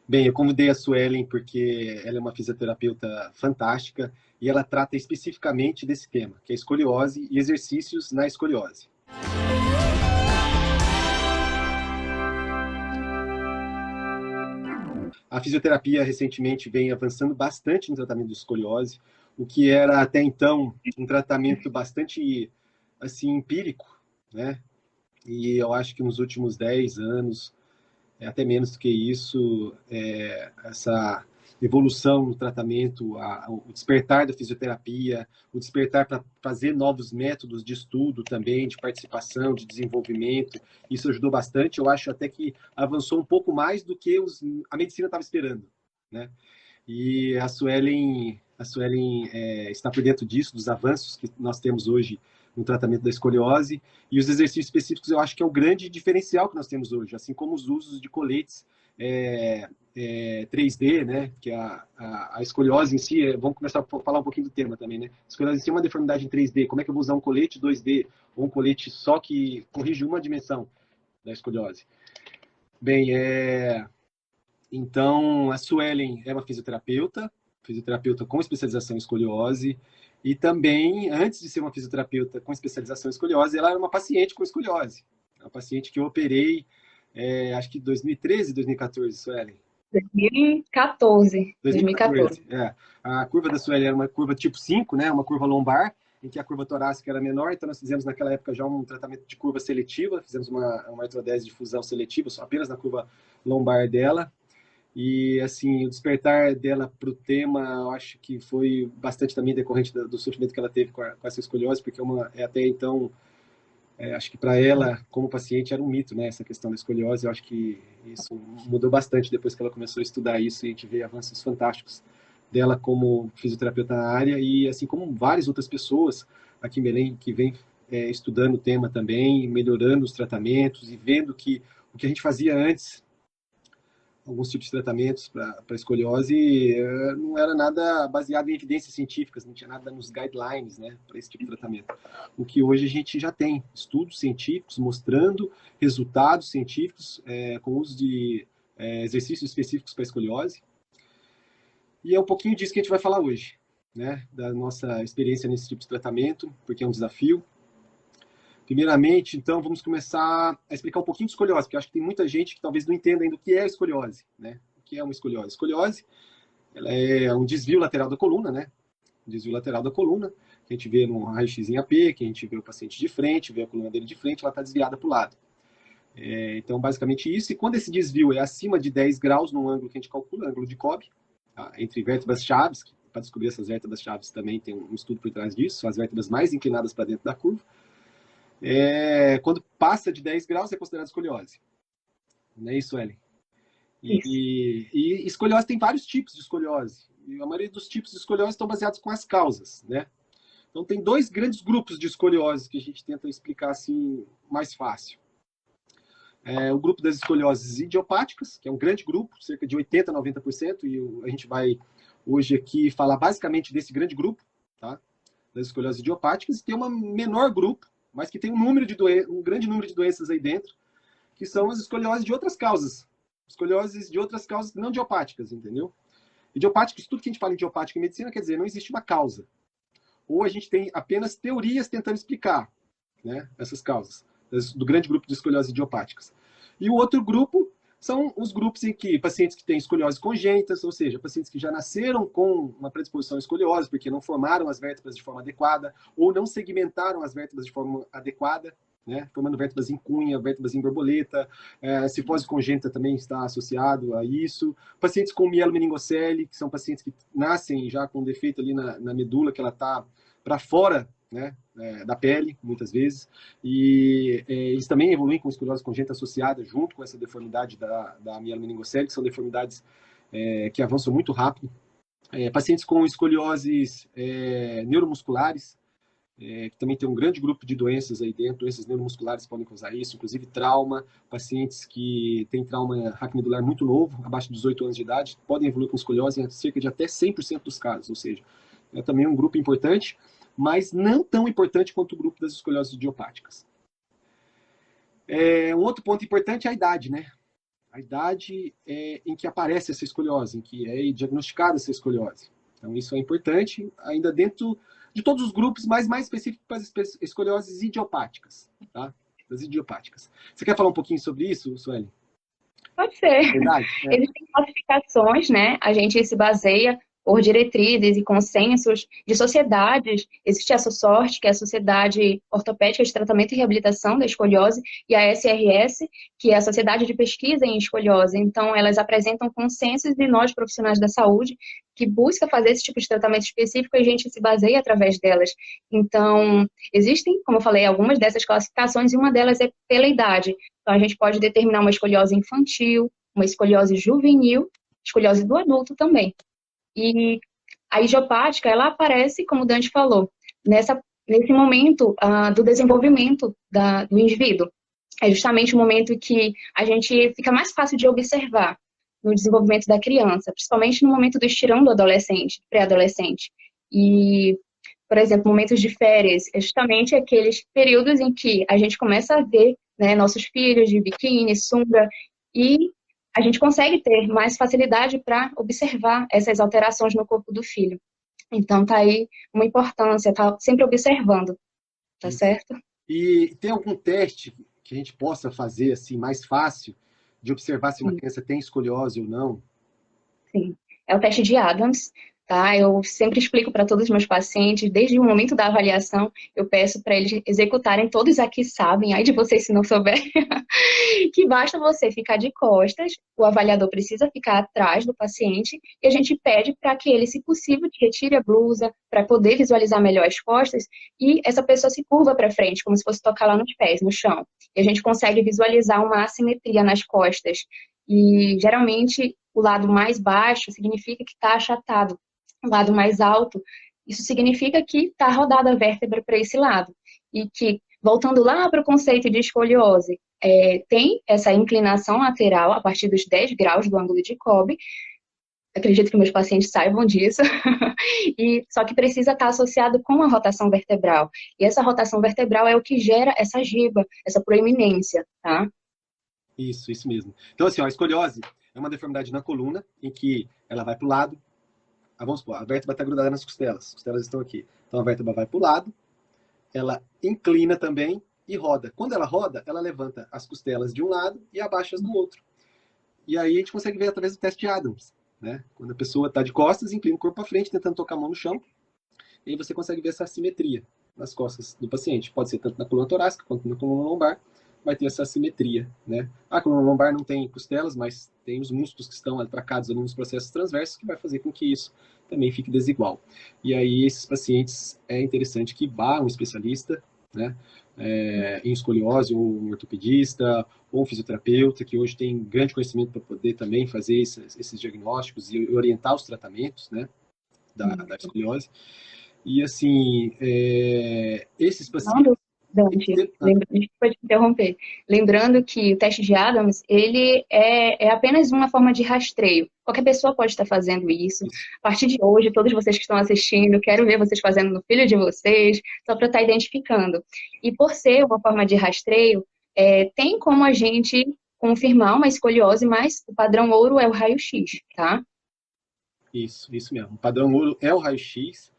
Bem, eu convidei a Suelen porque ela é uma fisioterapeuta fantástica e ela trata especificamente desse tema, que é escoliose e exercícios na escoliose. A fisioterapia recentemente vem avançando bastante no tratamento de escoliose, o que era até então um tratamento bastante assim empírico, né? E eu acho que nos últimos 10 anos, até menos do que isso, essa evolução no tratamento, o despertar da fisioterapia, o despertar para fazer novos métodos de estudo também, de participação, de desenvolvimento, isso ajudou bastante. Eu acho até que avançou um pouco mais do que a medicina estava esperando, né? E a Suelen está por dentro disso, dos avanços que nós temos hoje no tratamento da escoliose, e os exercícios específicos eu acho que é o grande diferencial que nós temos hoje, assim como os usos de coletes 3D, né, que a escoliose em si, vamos começar a falar um pouquinho do tema também, né, a escoliose em si é uma deformidade em 3D, como é que eu vou usar um colete 2D, ou um colete só que corrige uma dimensão da escoliose? Bem, então, a Suelen é uma fisioterapeuta com especialização em escoliose, e também, antes de ser uma fisioterapeuta com especialização em escoliose, ela era uma paciente com escoliose. Uma paciente que eu operei, acho que 2013, 2014, Suelen. 2014. 2014, 2014. A curva da Sueli era uma curva tipo 5, né? Uma curva lombar, em que a curva torácica era menor, então nós fizemos naquela época já um tratamento de curva seletiva, fizemos uma artrodese de fusão seletiva, apenas na curva lombar dela. E, assim, o despertar dela para o tema, eu acho que foi bastante também decorrente do sofrimento que ela teve com essa escoliose, porque até então, acho que para ela, como paciente, era um mito, né? Essa questão da escoliose, eu acho que isso mudou bastante depois que ela começou a estudar isso, e a gente vê avanços fantásticos dela como fisioterapeuta na área, e assim como várias outras pessoas aqui em Belém que vem estudando o tema também, melhorando os tratamentos e vendo que o que a gente fazia antes, alguns tipos de tratamentos para escoliose, não era nada baseado em evidências científicas, não tinha nada nos guidelines, né, para esse tipo de tratamento. O que hoje a gente já tem estudos científicos mostrando resultados científicos com o uso de exercícios específicos para escoliose. E é um pouquinho disso que a gente vai falar hoje, né, da nossa experiência nesse tipo de tratamento, porque é um desafio. Primeiramente, então, vamos começar a explicar um pouquinho de escoliose, porque eu acho que tem muita gente que talvez não entenda ainda o que é escoliose, né? O que é uma escoliose? Escoliose, ela é um desvio lateral da coluna, né? Um desvio lateral da coluna, que a gente vê no raio-x em AP, que a gente vê o paciente de frente, vê a coluna dele de frente, ela está desviada para o lado. Então, basicamente isso. E quando esse desvio é acima de 10 graus, no ângulo que a gente calcula, ângulo de Cobb, tá? Entre vértebras chaves, para descobrir essas vértebras chaves também tem um estudo por trás disso, são as vértebras mais inclinadas para dentro da curva. Quando passa de 10 graus é considerado escoliose. Não é isso, Ellen? E escoliose tem vários tipos de escoliose. E a maioria dos tipos de escoliose estão baseados com as causas, né? Então tem dois grandes grupos de escoliose que a gente tenta explicar assim mais fácil. O grupo das escolioses idiopáticas, que é um grande grupo, cerca de 80% a 90%, e a gente vai hoje aqui falar basicamente desse grande grupo, tá? Das escolioses idiopáticas, e tem um menor grupo, mas que tem um grande número de doenças aí dentro, que são as escolioses de outras causas. Escolioses de outras causas não idiopáticas, entendeu? Idiopáticos, tudo que a gente fala em idiopática em medicina, quer dizer, não existe uma causa. Ou a gente tem apenas teorias tentando explicar, né, essas causas, do grande grupo de escolioses idiopáticas. E o outro grupo são os grupos em que pacientes que têm escoliose congênitas, ou seja, pacientes que já nasceram com uma predisposição à escoliose, porque não formaram as vértebras de forma adequada, ou não segmentaram as vértebras de forma adequada, né, formando vértebras em cunha, vértebras em borboleta, cifose congênita também está associado a isso. Pacientes com mielomeningocele, que são pacientes que nascem já com defeito ali na medula, que ela está para fora, né, da pele, muitas vezes, e eles também evoluem com escoliose congênita associada junto com essa deformidade da mielomeningocele, que são deformidades que avançam muito rápido. Pacientes com escolioses neuromusculares, que também tem um grande grupo de doenças aí dentro, doenças neuromusculares podem causar isso, inclusive trauma, pacientes que têm trauma raquimedular muito novo, abaixo de 18 anos de idade, podem evoluir com escoliose em cerca de até 100% dos casos, ou seja, é também um grupo importante, mas não tão importante quanto o grupo das escolioses idiopáticas. Um outro ponto importante é a idade, né? a idade em que aparece essa escoliose, em que é diagnosticada essa escoliose. Então, isso é importante, ainda dentro de todos os grupos, mas mais específico para as escolioses idiopáticas, tá? Das idiopáticas. Você quer falar um pouquinho sobre isso, Sueli? Pode ser. Verdade? Existem classificações, né? A gente se baseia por diretrizes e consensos de sociedades. Existe a SOSORT, que é a Sociedade Ortopédica de Tratamento e Reabilitação da Escoliose, e a SRS, que é a Sociedade de Pesquisa em Escoliose. Então, elas apresentam consensos e nós, profissionais da saúde, que busca fazer esse tipo de tratamento específico, e a gente se baseia através delas. Então, existem, como eu falei, algumas dessas classificações, e uma delas é pela idade. Então, a gente pode determinar uma escoliose infantil, uma escoliose juvenil, escoliose do adulto também. E a idiopática, ela aparece, como o Dante falou, nesse momento do desenvolvimento do indivíduo. É justamente o momento que a gente fica mais fácil de observar no desenvolvimento da criança, principalmente no momento do estirão do adolescente, pré-adolescente. E, por exemplo, momentos de férias, é justamente aqueles períodos em que a gente começa a ver, né, nossos filhos de biquíni, sunga, e a gente consegue ter mais facilidade para observar essas alterações no corpo do filho. Então, tá aí uma importância, tá sempre observando, tá certo? E tem algum teste que a gente possa fazer assim mais fácil de observar se uma Sim. criança tem escoliose ou não? Sim, é o teste de Adams, tá? Eu sempre explico para todos os meus pacientes, desde o momento da avaliação, eu peço para eles executarem, todos aqui sabem, ai de vocês se não souberem, que basta você ficar de costas, o avaliador precisa ficar atrás do paciente, e a gente pede para que ele, se possível, retire a blusa, para poder visualizar melhor as costas, e essa pessoa se curva para frente, como se fosse tocar lá nos pés, no chão. E a gente consegue visualizar uma assimetria nas costas. E, geralmente, o lado mais baixo significa que está achatado. O lado mais alto, isso significa que está rodada a vértebra para esse lado. E que, voltando lá para o conceito de escoliose, tem essa inclinação lateral a partir dos 10 graus do ângulo de Kolbe. Acredito que meus pacientes saibam disso. Só que precisa estar associado com a rotação vertebral. E essa rotação vertebral é o que gera essa giba, essa proeminência, tá? Isso mesmo. Então, assim, ó, a escoliose é uma deformidade na coluna em que ela vai para o lado. Vamos supor, a vértebra está grudada nas costelas. As costelas estão aqui. Então, a vértebra vai para o lado, ela inclina também e roda. Quando ela roda, ela levanta as costelas de um lado e abaixa as do outro. E aí a gente consegue ver através do teste de Adams, né? Quando a pessoa está de costas, inclina o corpo para frente, tentando tocar a mão no chão, e aí você consegue ver essa assimetria nas costas do paciente. Pode ser tanto na coluna torácica quanto na coluna lombar, vai ter essa assimetria, né? A coluna lombar não tem costelas, mas tem os músculos que estão atracados ali nos processos transversos, que vai fazer com que isso também fique desigual. E aí, esses pacientes, é interessante que vá um especialista, né? Em escoliose, ou um ortopedista, ou um fisioterapeuta, que hoje tem grande conhecimento para poder também fazer esses diagnósticos e orientar os tratamentos, né? Da escoliose. E, assim, esses pacientes... Dante, desculpa te interromper. Lembrando que o teste de Adams, ele é apenas uma forma de rastreio. Qualquer pessoa pode estar fazendo isso. A partir de hoje, todos vocês que estão assistindo, quero ver vocês fazendo no filho de vocês, só para estar identificando. E por ser uma forma de rastreio, tem como a gente confirmar uma escoliose, mas o padrão ouro é o raio-x, tá? Isso mesmo. O padrão ouro é o raio-x.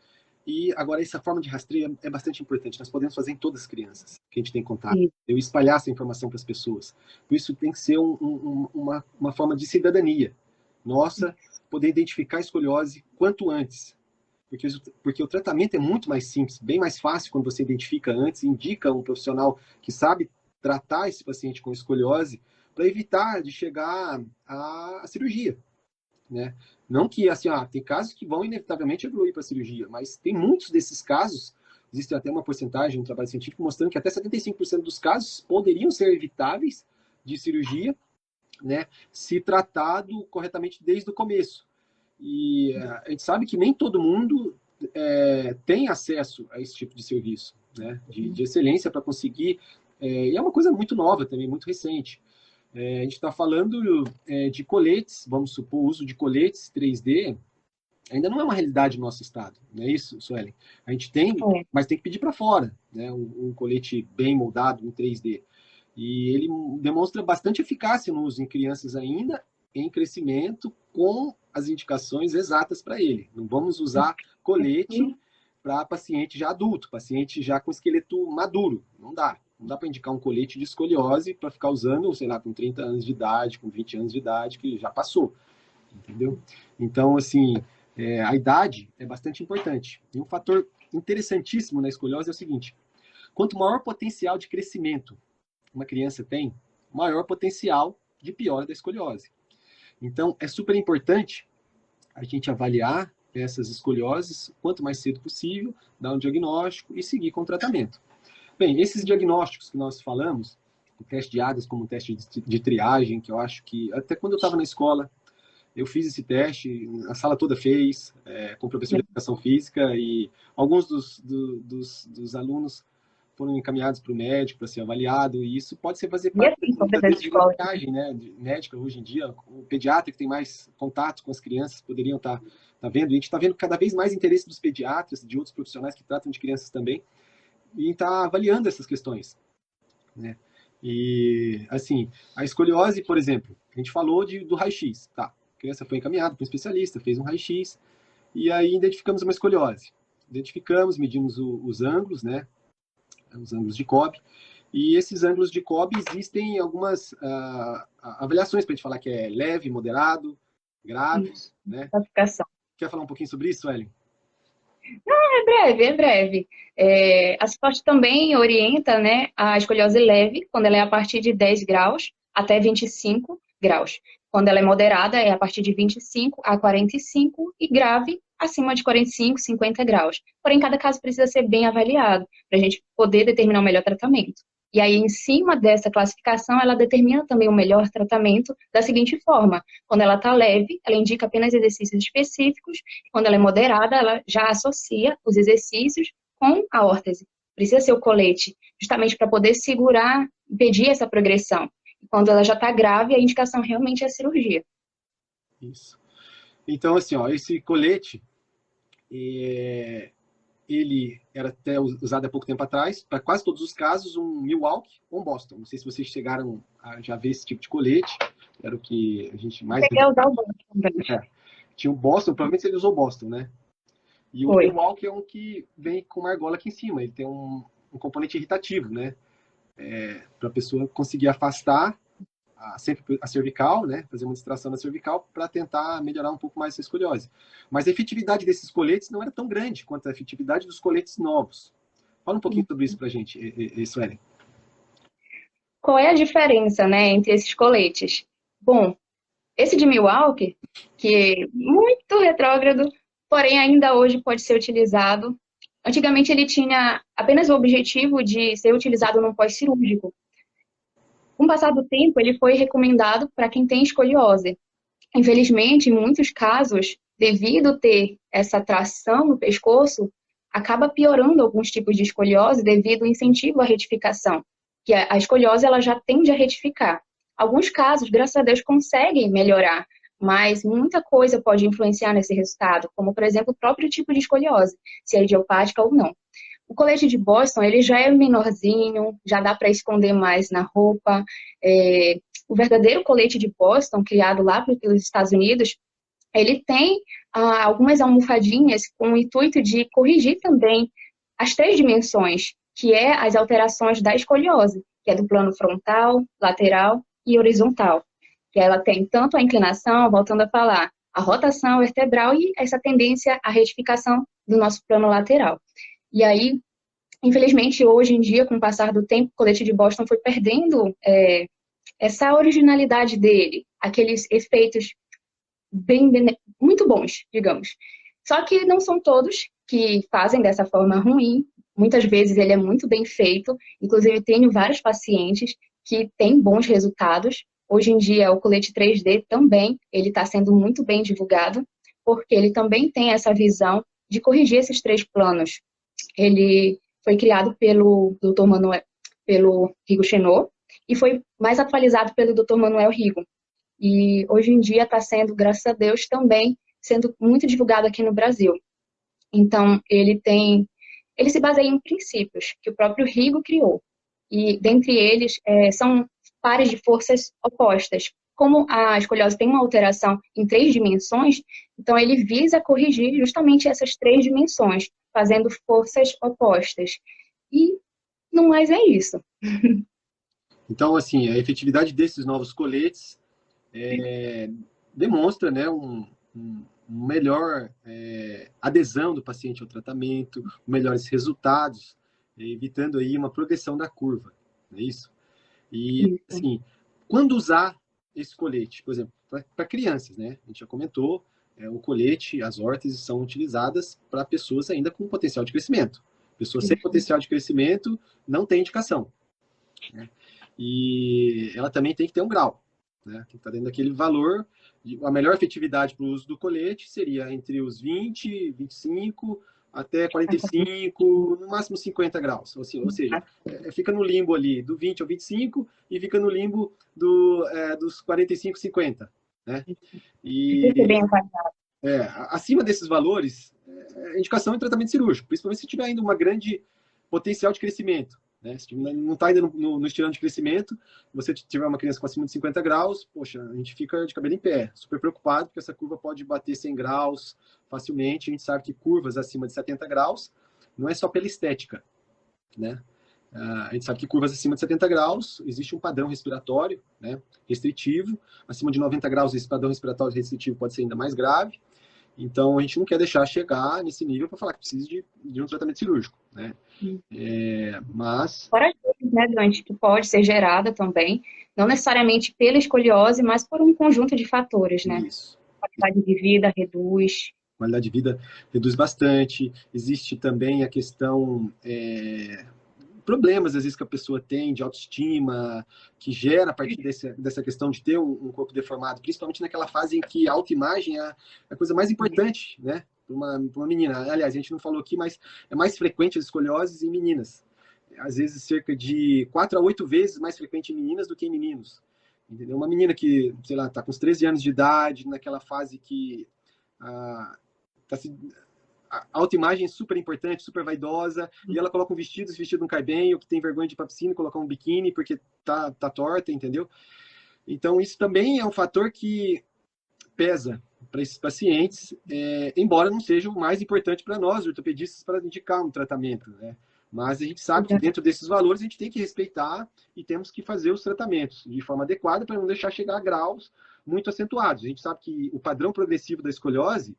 E agora, essa forma de rastreio é bastante importante. Nós podemos fazer em todas as crianças que a gente tem contato. Sim. Eu espalhar essa informação para as pessoas. Por isso, tem que ser uma forma de cidadania. Nossa, poder identificar a escoliose quanto antes. Porque o tratamento é muito mais simples, bem mais fácil quando você identifica antes, indica um profissional que sabe tratar esse paciente com escoliose para evitar de chegar à cirurgia. Né? Não que, assim, tem casos que vão inevitavelmente evoluir para a cirurgia, mas tem muitos desses casos, existe até uma porcentagem no trabalho científico mostrando que até 75% dos casos poderiam ser evitáveis de cirurgia, né, se tratado corretamente desde o começo. E a gente sabe que nem todo mundo tem acesso a esse tipo de serviço, né, de excelência para conseguir, e é uma coisa muito nova também, muito recente. A gente está falando de coletes, vamos supor, o uso de coletes 3D ainda não é uma realidade no nosso estado, não é isso, Suelen? A gente tem, mas tem que pedir para fora, né? Um colete bem moldado, em 3D. E ele demonstra bastante eficácia no uso em crianças ainda em crescimento, com as indicações exatas para ele. Não vamos usar colete para paciente já adulto, paciente já com esqueleto maduro. Não dá. Não dá para indicar um colete de escoliose para ficar usando, sei lá, com 30 anos de idade, com 20 anos de idade, que já passou. Entendeu? Então, assim, a idade é bastante importante. E um fator interessantíssimo na escoliose é o seguinte: quanto maior potencial de crescimento uma criança tem, maior potencial de piora da escoliose. Então, é super importante a gente avaliar essas escolioses quanto mais cedo possível, dar um diagnóstico e seguir com o tratamento. Bem, esses diagnósticos que nós falamos, o teste de Adams como um teste de triagem, que eu acho que, até quando eu estava na escola, eu fiz esse teste, a sala toda fez, com o professor de educação física, e alguns dos alunos foram encaminhados para o médico para ser avaliado, e isso pode ser fazer parte da triagem, né, médica hoje em dia. O pediatra que tem mais contato com as crianças poderiam estar vendo, e a gente está vendo cada vez mais interesse dos pediatras, de outros profissionais que tratam de crianças também, e está avaliando essas questões, né? E, assim, a escoliose, por exemplo, a gente falou do raio-x, tá? A criança foi encaminhada para um especialista, fez um raio-x, e aí identificamos uma escoliose. Identificamos, medimos os ângulos, né? Os ângulos de Cobb. E esses ângulos de Cobb existem algumas avaliações para a gente falar que é leve, moderado, grave, né? Classificação. Quer falar um pouquinho sobre isso, Ellen? Não, é breve, é breve. A CIFORT também orienta, né, a escoliose leve, quando ela é a partir de 10 graus até 25 graus. Quando ela é moderada, é a partir de 25 a 45 e grave, acima de 45, 50 graus. Porém, cada caso precisa ser bem avaliado para a gente poder determinar o melhor tratamento. E aí, em cima dessa classificação, ela determina também o melhor tratamento da seguinte forma: quando ela está leve, ela indica apenas exercícios específicos; quando ela é moderada, ela já associa os exercícios com a órtese. Precisa ser o colete, justamente para poder segurar, impedir essa progressão. E quando ela já está grave, a indicação realmente é a cirurgia. Isso. Então, assim, ó, esse colete, ele era até usado há pouco tempo atrás, para quase todos os casos, um Milwaukee ou um Boston. Não sei se vocês chegaram a já ver esse tipo de colete, era o que a gente mais... Cheguei a usar o Boston também. Tinha o Boston, provavelmente ele usou o Boston, né? E o Milwaukee é um que vem com uma argola aqui em cima, ele tem um componente irritativo, né? Para a pessoa conseguir afastar a cervical, né? Fazer uma distração na cervical para tentar melhorar um pouco mais essa escoliose. Mas a efetividade desses coletes não era tão grande quanto a efetividade dos coletes novos. Fala um pouquinho sobre isso para a gente, Suelen. Qual é a diferença, né, entre esses coletes? Bom, esse de Milwaukee, que é muito retrógrado, porém ainda hoje pode ser utilizado. Antigamente ele tinha apenas o objetivo de ser utilizado no pós-cirúrgico. Com o passar do tempo, ele foi recomendado para quem tem escoliose. Infelizmente, em muitos casos, devido ter essa tração no pescoço, acaba piorando alguns tipos de escoliose devido ao incentivo à retificação, que a escoliose ela já tende a retificar. Alguns casos, graças a Deus, conseguem melhorar, mas muita coisa pode influenciar nesse resultado, como, por exemplo, o próprio tipo de escoliose, se é idiopática ou não. O colete de Boston, ele já é menorzinho, já dá para esconder mais na roupa. O verdadeiro colete de Boston, criado lá pelos Estados Unidos, ele tem algumas almofadinhas com o intuito de corrigir também as 3 dimensões, que é as alterações da escoliose, que é do plano frontal, lateral e horizontal. Que ela tem tanto a inclinação, voltando a falar, a rotação vertebral e essa tendência à retificação do nosso plano lateral. E aí, infelizmente, hoje em dia, com o passar do tempo, o colete de Boston foi perdendo essa originalidade dele, aqueles efeitos muito bons, digamos. Só que não são todos que fazem dessa forma ruim. Muitas vezes ele é muito bem feito. Inclusive, tenho vários pacientes que têm bons resultados. Hoje em dia, o colete 3D também, ele está sendo muito bem divulgado, porque ele também tem essa visão de corrigir esses 3 planos. Ele foi criado pelo Dr. Manuel, pelo Rigo Chenot, e foi mais atualizado pelo Dr. Manuel Rigo. E hoje em dia está sendo, graças a Deus, também sendo muito divulgado aqui no Brasil. Então, ele se baseia em princípios que o próprio Rigo criou. e dentre eles são pares de forças opostas. Como a escoliose tem uma alteração em 3 dimensões, então ele visa corrigir justamente essas 3 dimensões, fazendo forças opostas. E no mais é isso. Então, assim, a efetividade desses novos coletes demonstra, né, melhor adesão do paciente ao tratamento, melhores resultados, evitando aí uma progressão da curva, não é isso? E, assim, quando usar esse colete, por exemplo, para crianças, né? A gente já comentou, o colete, as órteses são utilizadas para pessoas ainda com potencial de crescimento. Pessoas sem potencial de crescimento não tem indicação, né? E ela também tem que ter um grau, né? Tem que estar dentro daquele valor. A melhor efetividade para o uso do colete seria entre os 20, 25 até 45, no máximo 50 graus. Ou seja, fica no limbo ali do 20 ao 25 e fica no limbo dos 45, 50. Né? E acima desses valores, indicação é tratamento cirúrgico, principalmente se tiver ainda uma grande potencial de crescimento. Né? Se não está ainda no estirão de crescimento, você tiver uma criança com acima de 50 graus, poxa, a gente fica de cabelo em pé, super preocupado, porque essa curva pode bater 100 graus facilmente. A gente sabe que curvas acima de 70 graus não é só pela estética, né? A gente sabe que curvas acima de 70 graus, existe um padrão respiratório, né, restritivo. Acima de 90 graus, esse padrão respiratório restritivo pode ser ainda mais grave. Então, a gente não quer deixar chegar nesse nível para falar que precisa de um tratamento cirúrgico, né? Mas... Fora isso, né, doente que pode ser gerada também, não necessariamente pela escoliose, mas por um conjunto de fatores, né? Isso. Qualidade de vida reduz. Qualidade de vida reduz bastante. Existe também a questão... problemas, às vezes, que a pessoa tem de autoestima, que gera a partir dessa questão de ter um corpo deformado, principalmente naquela fase em que a autoimagem é a coisa mais importante, né? Para uma menina. Aliás, a gente não falou aqui, mas é mais frequente as escolioses em meninas. Às vezes, cerca de 4 a 8 vezes mais frequente em meninas do que em meninos. Entendeu? Uma menina que, sei lá, está com uns 13 anos de idade, naquela fase que está se... A autoimagem é super importante, super vaidosa, e ela coloca um vestido, esse vestido não cai bem, ou que tem vergonha de ir pra piscina e colocar um biquíni porque tá torta, entendeu? Então, isso também é um fator que pesa para esses pacientes, embora não seja o mais importante para nós, ortopedistas, para indicar um tratamento, né? Mas a gente sabe que dentro desses valores a gente tem que respeitar e temos que fazer os tratamentos de forma adequada para não deixar chegar a graus muito acentuados. A gente sabe que o padrão progressivo da escoliose,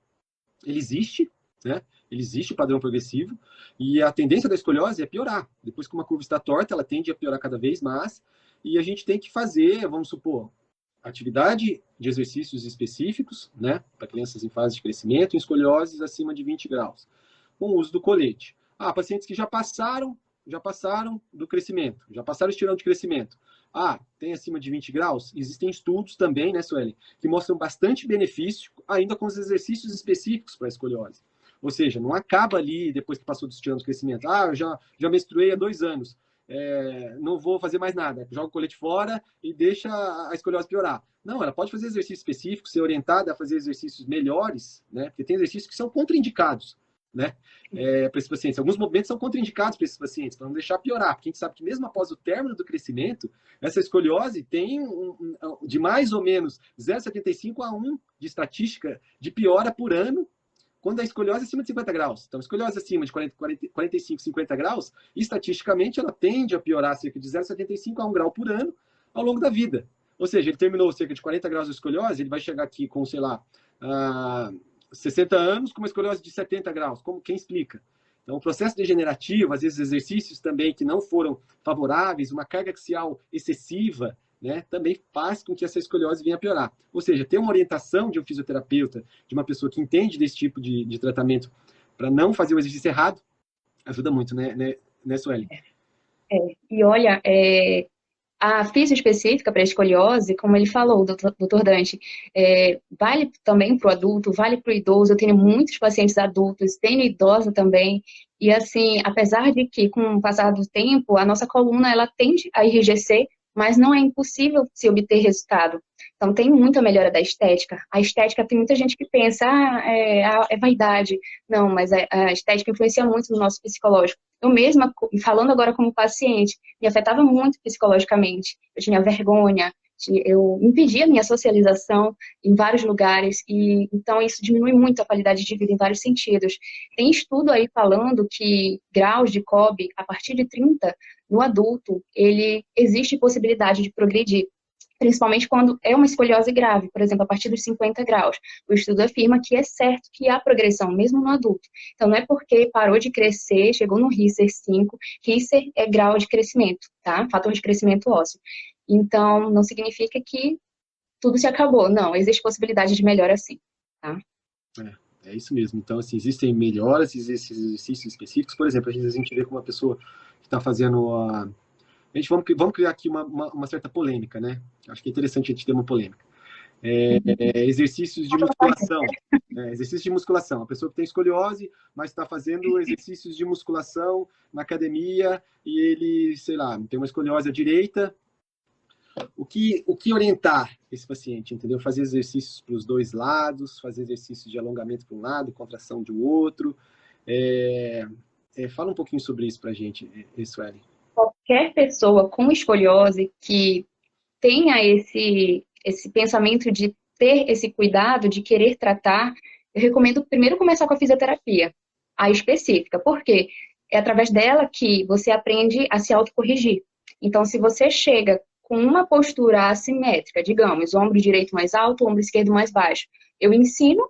ele existe, né? Ele existe o padrão progressivo e a tendência da escoliose é piorar. Depois que uma curva está torta, ela tende a piorar cada vez mais e a gente tem que fazer, vamos supor, atividade de exercícios específicos, né, para crianças em fase de crescimento, em escolioses acima de 20 graus, com o uso do colete. Pacientes que já passaram do crescimento, já passaram o estirão de crescimento. Tem acima de 20 graus? Existem estudos também, né, Sueli, que mostram bastante benefício ainda com os exercícios específicos para a escoliose. Ou seja, não acaba ali depois que passou do estirão de crescimento. Eu já menstruei há 2 anos. Não vou fazer mais nada. Joga o colete fora e deixa a escoliose piorar. Não, ela pode fazer exercícios específicos, ser orientada a fazer exercícios melhores, né? Porque tem exercícios que são contraindicados, né? Para esses pacientes. Alguns movimentos são contraindicados para esses pacientes, para não deixar piorar. Porque a gente sabe que mesmo após o término do crescimento, essa escoliose tem de mais ou menos 0,75 a 1 de estatística de piora por ano quando a escoliose é acima de 50 graus. Então, a escoliose acima de 45, 50 graus, estatisticamente, ela tende a piorar cerca de 0,75 a 1 grau por ano ao longo da vida. Ou seja, ele terminou cerca de 40 graus de escoliose, ele vai chegar aqui com, sei lá, 60 anos com uma escoliose de 70 graus. Quem explica? Então, o processo degenerativo, às vezes exercícios também que não foram favoráveis, uma carga axial excessiva, né, também faz com que essa escoliose venha a piorar. Ou seja, ter uma orientação de um fisioterapeuta, de uma pessoa que entende desse tipo de tratamento, para não fazer o exercício errado, ajuda muito, né Sueli? E olha, a físio específica para a escoliose, como ele falou, doutor Dante, vale também para o adulto, vale para o idoso. Eu tenho muitos pacientes adultos, tenho idosa também, e assim, apesar de que com o passar do tempo, a nossa coluna ela tende a enrijecer, mas não é impossível se obter resultado. Então, tem muita melhora da estética. A estética, tem muita gente que pensa, é vaidade. Não, mas a estética influencia muito no nosso psicológico. Eu mesma, falando agora como paciente, me afetava muito psicologicamente. Eu tinha vergonha, eu impedia a minha socialização em vários lugares, e então isso diminui muito a qualidade de vida em vários sentidos. Tem estudo aí falando que graus de COB, a partir de 30, no adulto, ele existe possibilidade de progredir, principalmente quando é uma escoliose grave, por exemplo, a partir dos 50 graus. O estudo afirma que é certo que há progressão, mesmo no adulto. Então, não é porque parou de crescer, chegou no Risser 5, Risser é grau de crescimento, tá? Fator de crescimento ósseo. Então, não significa que tudo se acabou. Não, existe possibilidade de melhora sim, tá? É isso mesmo. Então, assim, existem melhoras, existem exercícios específicos. Por exemplo, às vezes a gente vê com uma pessoa que está fazendo a... vamos criar aqui uma certa polêmica, né? Acho que é interessante a gente ter uma polêmica. Exercícios de musculação. Exercícios de musculação. A pessoa que tem escoliose, mas está fazendo exercícios de musculação na academia e ele, sei lá, tem uma escoliose à direita. O que orientar esse paciente, entendeu? Fazer exercícios para os dois lados, fazer exercícios de alongamento para um lado, contração de outro. Fala um pouquinho sobre isso para a gente, Sueli. Qualquer pessoa com escoliose que tenha esse pensamento de ter esse cuidado, de querer tratar, eu recomendo primeiro começar com a fisioterapia, a específica, porque é através dela que você aprende a se autocorrigir. Então, se você chega com uma postura assimétrica, digamos, ombro direito mais alto, ombro esquerdo mais baixo, eu ensino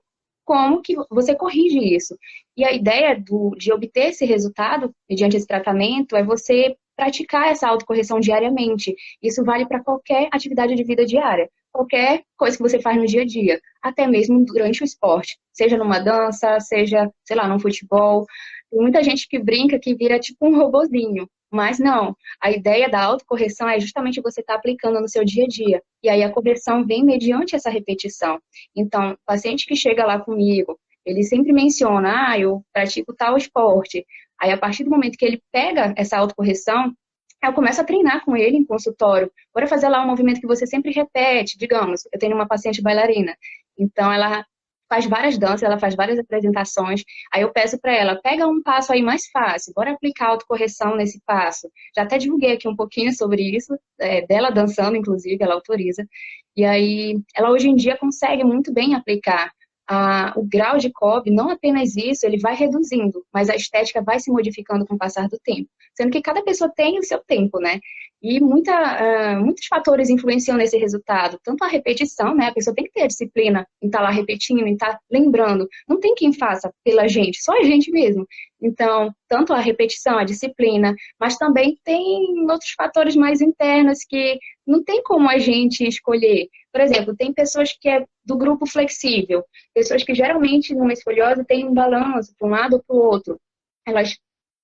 como que você corrige isso. E a ideia de obter esse resultado, mediante esse tratamento, é você praticar essa autocorreção diariamente. Isso vale para qualquer atividade de vida diária, qualquer coisa que você faz no dia a dia, até mesmo durante o esporte, seja numa dança, seja, sei lá, num futebol. Tem muita gente que brinca que vira tipo um robozinho, mas não. A ideia da autocorreção é justamente você estar aplicando no seu dia a dia. E aí a correção vem mediante essa repetição. Então, o paciente que chega lá comigo, ele sempre menciona, eu pratico tal esporte. Aí, a partir do momento que ele pega essa autocorreção, eu começo a treinar com ele em consultório. Bora fazer lá um movimento que você sempre repete. Digamos, eu tenho uma paciente bailarina. Então, ela faz várias danças, ela faz várias apresentações. Aí eu peço para ela, pega um passo aí mais fácil, bora aplicar autocorreção nesse passo. Já até divulguei aqui um pouquinho sobre isso, dela dançando, inclusive, ela autoriza. E aí, ela hoje em dia consegue muito bem aplicar o grau de COB, não apenas isso, ele vai reduzindo, mas a estética vai se modificando com o passar do tempo. Sendo que cada pessoa tem o seu tempo, né? E muitos fatores influenciam nesse resultado. Tanto a repetição, né? A pessoa tem que ter a disciplina em estar lá repetindo, em estar lembrando. Não tem quem faça pela gente, só a gente mesmo. Então, tanto a repetição, a disciplina, mas também tem outros fatores mais internos que não tem como a gente escolher. Por exemplo, tem pessoas que é do grupo flexível, pessoas que geralmente numa escoliose têm um balanço para um lado ou para o outro. Elas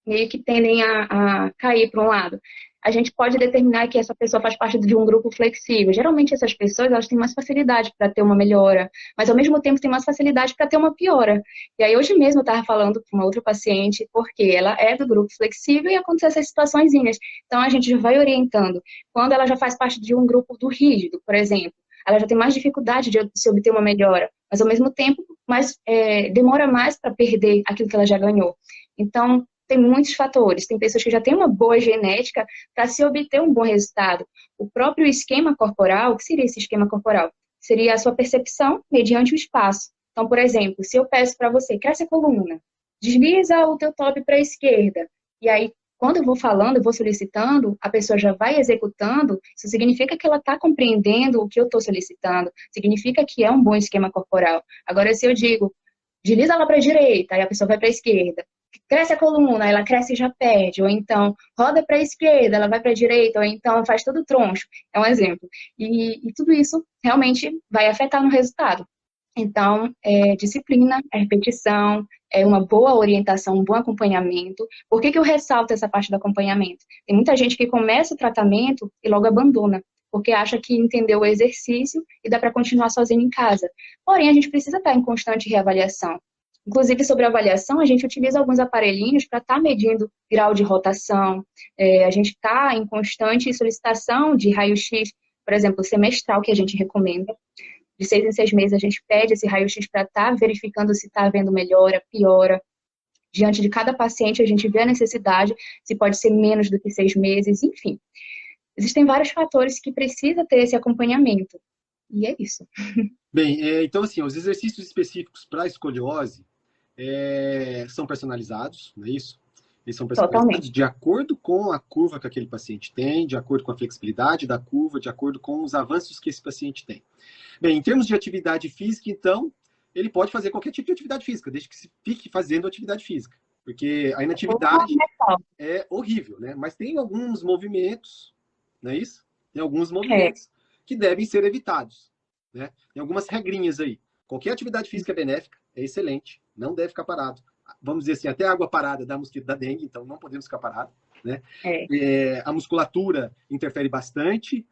meio que tendem a cair para um lado. A gente pode determinar que essa pessoa faz parte de um grupo flexível. Geralmente essas pessoas elas têm mais facilidade para ter uma melhora, mas ao mesmo tempo têm mais facilidade para ter uma piora. E aí hoje mesmo eu estava falando com uma outra paciente, porque ela é do grupo flexível e acontecem essas situaçõezinhas. Então a gente já vai orientando. Quando ela já faz parte de um grupo do rígido, por exemplo, ela já tem mais dificuldade de se obter uma melhora, mas ao mesmo tempo demora mais para perder aquilo que ela já ganhou. Então, tem muitos fatores. Tem pessoas que já têm uma boa genética para se obter um bom resultado. O próprio esquema corporal, o que seria esse esquema corporal? Seria a sua percepção mediante o espaço. Então, por exemplo, se eu peço para você, cresce a coluna, desliza o teu top para a esquerda, e aí, quando eu vou falando, eu vou solicitando, a pessoa já vai executando, isso significa que ela está compreendendo o que eu estou solicitando, significa que é um bom esquema corporal. Agora, se eu digo, desliza lá para a direita, aí a pessoa vai para a esquerda, cresce a coluna, ela cresce e já perde, ou então roda para a esquerda, ela vai para a direita, ou então faz todo troncho, é um exemplo. E tudo isso realmente vai afetar no resultado. Então, disciplina, repetição, uma boa orientação, um bom acompanhamento. Por que eu ressalto essa parte do acompanhamento? Tem muita gente que começa o tratamento e logo abandona, porque acha que entendeu o exercício e dá para continuar sozinho em casa. Porém, a gente precisa estar em constante reavaliação. Inclusive, sobre a avaliação, a gente utiliza alguns aparelhinhos para estar medindo grau de rotação. A gente está em constante solicitação de raio-x, por exemplo, semestral, que a gente recomenda. De 6 em 6 meses, a gente pede esse raio-x para estar verificando se está havendo melhora, piora. diante de cada paciente, a gente vê a necessidade, se pode ser menos do que 6 meses, enfim. Existem vários fatores que precisa ter esse acompanhamento. E é isso. Bem, então assim, os exercícios específicos para escoliose são personalizados, não é isso? Eles são personalizados Totalmente. de acordo com a curva que aquele paciente tem, de acordo com a flexibilidade da curva, de acordo com os avanços que esse paciente tem. Bem, em termos de atividade física, então, ele pode fazer qualquer tipo de atividade física, desde que se fique fazendo atividade física. Porque a inatividade é horrível, né? Mas tem alguns movimentos, não é isso? Tem alguns movimentos que devem ser evitados, né? Tem algumas regrinhas aí. Qualquer atividade física é benéfica, é excelente, não deve ficar parado. Vamos dizer assim, até água parada dá mosquito da dengue, então não podemos ficar parados, né? A musculatura interfere bastante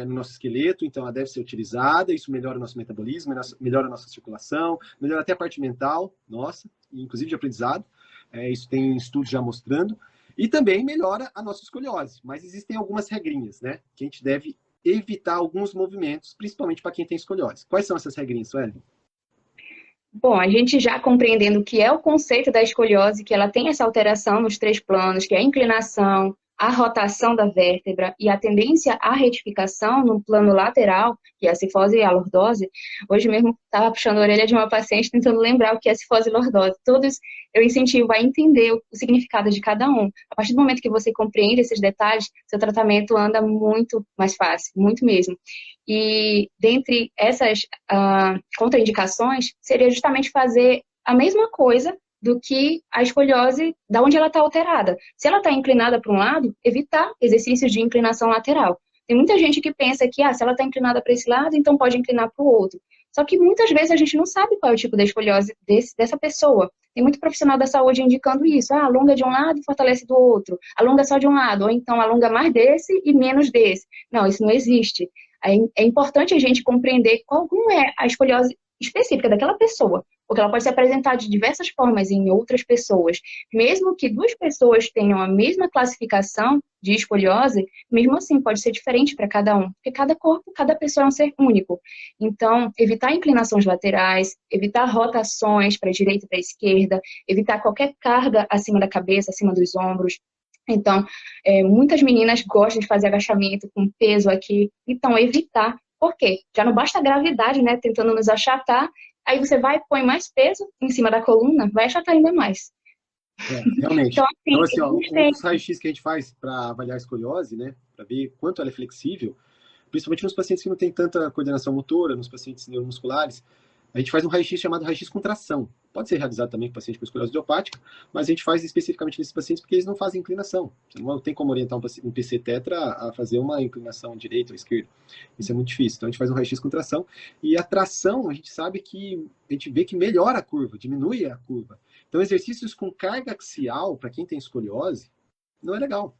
no nosso esqueleto, então ela deve ser utilizada, isso melhora o nosso metabolismo, melhora a nossa circulação, melhora até a parte mental, nossa, inclusive de aprendizado, isso tem estudos já mostrando, e também melhora a nossa escoliose, mas existem algumas regrinhas, né, que a gente deve evitar alguns movimentos, principalmente para quem tem escoliose. Quais são essas regrinhas, Sueli? Bom, a gente já compreendendo o que é o conceito da escoliose, que ela tem essa alteração nos 3 planos, que é a inclinação, a rotação da vértebra e a tendência à retificação no plano lateral, que é a cifose e a lordose. Hoje mesmo estava puxando a orelha de uma paciente tentando lembrar o que é cifose e lordose. Todos eu incentivo a entender o significado de cada um. A partir do momento que você compreende esses detalhes, seu tratamento anda muito mais fácil, muito mesmo. E dentre essas contraindicações, seria justamente fazer a mesma coisa do que a escoliose, da onde ela está alterada. Se ela está inclinada para um lado, evitar exercícios de inclinação lateral. Tem muita gente que pensa que, se ela está inclinada para esse lado, então pode inclinar para o outro. Só que muitas vezes a gente não sabe qual é o tipo da escoliose dessa pessoa. Tem muito profissional da saúde indicando isso. Alonga de um lado e fortalece do outro. Alonga só de um lado, ou então alonga mais desse e menos desse. Não, isso não existe. É importante a gente compreender qual é a escoliose específica daquela pessoa, porque ela pode se apresentar de diversas formas em outras pessoas. Mesmo que 2 pessoas tenham a mesma classificação de escoliose, mesmo assim pode ser diferente para cada um, porque cada corpo, cada pessoa é um ser único. Então, evitar inclinações laterais, evitar rotações para a direita e para a esquerda, evitar qualquer carga acima da cabeça, acima dos ombros. Então, muitas meninas gostam de fazer agachamento com peso aqui, então evitar. Por quê? Já não basta a gravidade, né, tentando nos achatar, aí você vai e põe mais peso em cima da coluna, vai achatar ainda mais. Realmente. Então, assim, um dos raios-x que a gente faz para avaliar a escoliose, né, para ver quanto ela é flexível, principalmente nos pacientes que não têm tanta coordenação motora, nos pacientes neuromusculares, a gente faz um raio-x chamado raio-x com tração. Pode ser realizado também com paciente com escoliose idiopática, mas a gente faz especificamente nesses pacientes porque eles não fazem inclinação. Você não tem como orientar um PC tetra a fazer uma inclinação direita ou esquerda. Isso é muito difícil. Então a gente faz um raio-x com tração. E a tração, a gente sabe que, a gente vê que melhora a curva, diminui a curva. Então exercícios com carga axial, para quem tem escoliose, não é legal.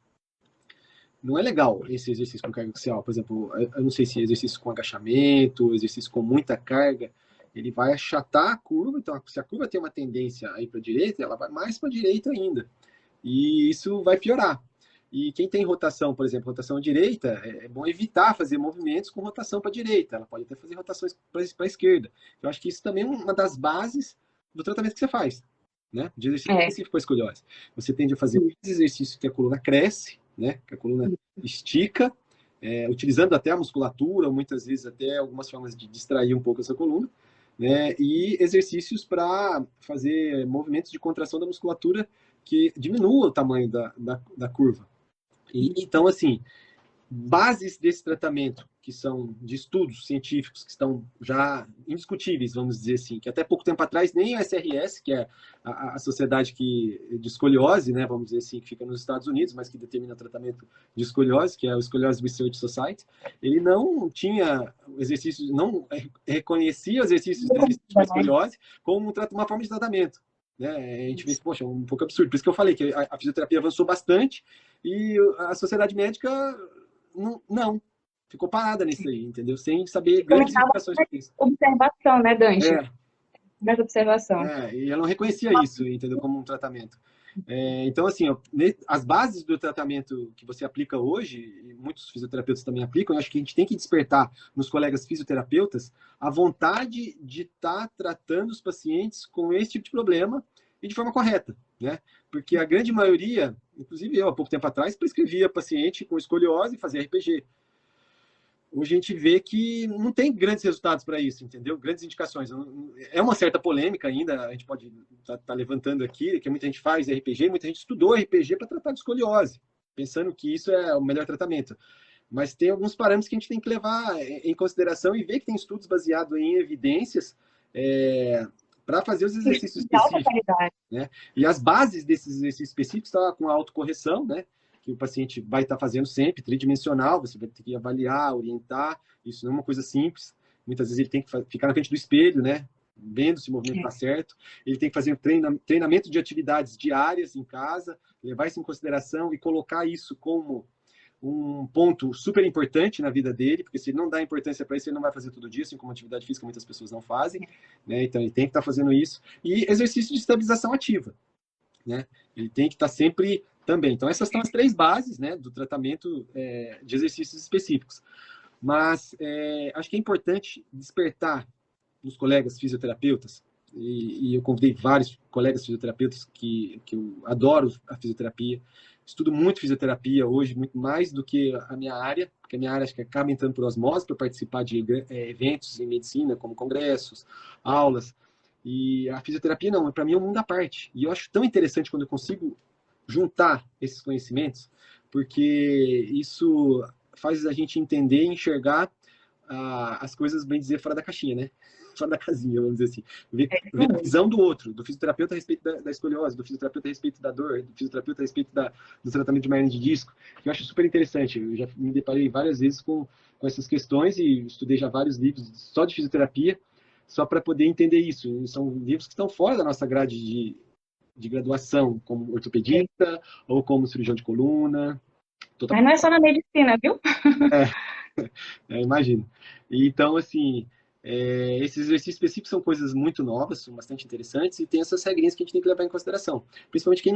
Não é legal esse exercício com carga axial. Por exemplo, eu não sei se exercício com agachamento, exercício com muita carga, ele vai achatar a curva. Então, se a curva tem uma tendência a ir para a direita, ela vai mais para a direita ainda. E isso vai piorar. E quem tem rotação, por exemplo, rotação à direita, é bom evitar fazer movimentos com rotação para a direita. Ela pode até fazer rotações para a esquerda. Eu acho que isso também é uma das bases do tratamento que você faz, né? De exercício específico para escoliose. Você tende a fazer exercícios que a coluna cresce, né? Que a coluna estica, utilizando até a musculatura, ou muitas vezes até algumas formas de distrair um pouco essa coluna, né? E exercícios para fazer movimentos de contração da musculatura que diminua o tamanho da curva. Então, assim, bases desse tratamento, que são de estudos científicos que estão já indiscutíveis, vamos dizer assim, que até pouco tempo atrás nem o SRS, que é a sociedade de escoliose, né, vamos dizer assim, que fica nos Estados Unidos, mas que determina o tratamento de escoliose, que é o Scoliosis Research Society, ele não tinha exercícios, não reconhecia os exercícios para escoliose como uma forma de tratamento. Né? A gente vê, poxa, um pouco absurdo. Por isso que eu falei que a fisioterapia avançou bastante e a sociedade médica não. Ficou parada nisso aí, entendeu? Sem saber grandes implicações por isso. Observação, né, Dante? Mais observação. E ela não reconhecia isso, entendeu? Como um tratamento. Então, assim, as bases do tratamento que você aplica hoje, e muitos fisioterapeutas também aplicam, eu acho que a gente tem que despertar nos colegas fisioterapeutas a vontade de estar tratando os pacientes com esse tipo de problema e de forma correta, né? Porque a grande maioria, inclusive eu, há pouco tempo atrás, prescrevia paciente com escoliose e fazia RPG. Hoje a gente vê que não tem grandes resultados para isso, entendeu? Grandes indicações. É uma certa polêmica ainda, a gente pode tá levantando aqui, que muita gente faz RPG, muita gente estudou RPG para tratar de escoliose, pensando que isso é o melhor tratamento. Mas tem alguns parâmetros que a gente tem que levar em consideração e ver que tem estudos baseados em evidências para fazer os exercícios específicos. Né? E as bases desses exercícios específicos estão com a autocorreção, né? Que o paciente vai estar fazendo sempre, tridimensional, você vai ter que avaliar, orientar, isso não é uma coisa simples. Muitas vezes ele tem que ficar na frente do espelho, né? Vendo se o movimento está certo. Ele tem que fazer um treinamento de atividades diárias em casa, levar isso em consideração e colocar isso como um ponto super importante na vida dele, porque se ele não dá importância para isso, ele não vai fazer todo dia, assim como atividade física muitas pessoas não fazem, né? Então ele tem que estar fazendo isso. E exercício de estabilização ativa, né? Ele tem que estar sempre também. Então essas são as 3 bases, né, do tratamento de exercícios específicos. Mas acho que é importante despertar nos colegas fisioterapeutas, e eu convidei vários colegas fisioterapeutas que eu adoro a fisioterapia, estudo muito fisioterapia hoje, muito mais do que a minha área, porque a minha área acho que acaba entrando por osmose para participar de eventos em medicina, como congressos, aulas, e a fisioterapia não, para mim é um mundo à parte. E eu acho tão interessante quando eu consigo juntar esses conhecimentos, porque isso faz a gente entender e enxergar as coisas, bem dizer, fora da caixinha, né? Fora da casinha, vamos dizer assim. Ver a visão do outro, do fisioterapeuta a respeito da escoliose, do fisioterapeuta a respeito da dor, do fisioterapeuta a respeito do tratamento de uma hernia de disco, que eu acho super interessante. Eu já me deparei várias vezes com essas questões e estudei já vários livros só de fisioterapia, só para poder entender isso. São livros que estão fora da nossa grade de graduação, como ortopedista ou como cirurgião de coluna. Mas não é só na medicina, viu? Imagino. Então, assim, esses exercícios específicos são coisas muito novas, são bastante interessantes e tem essas regrinhas que a gente tem que levar em consideração. Principalmente quem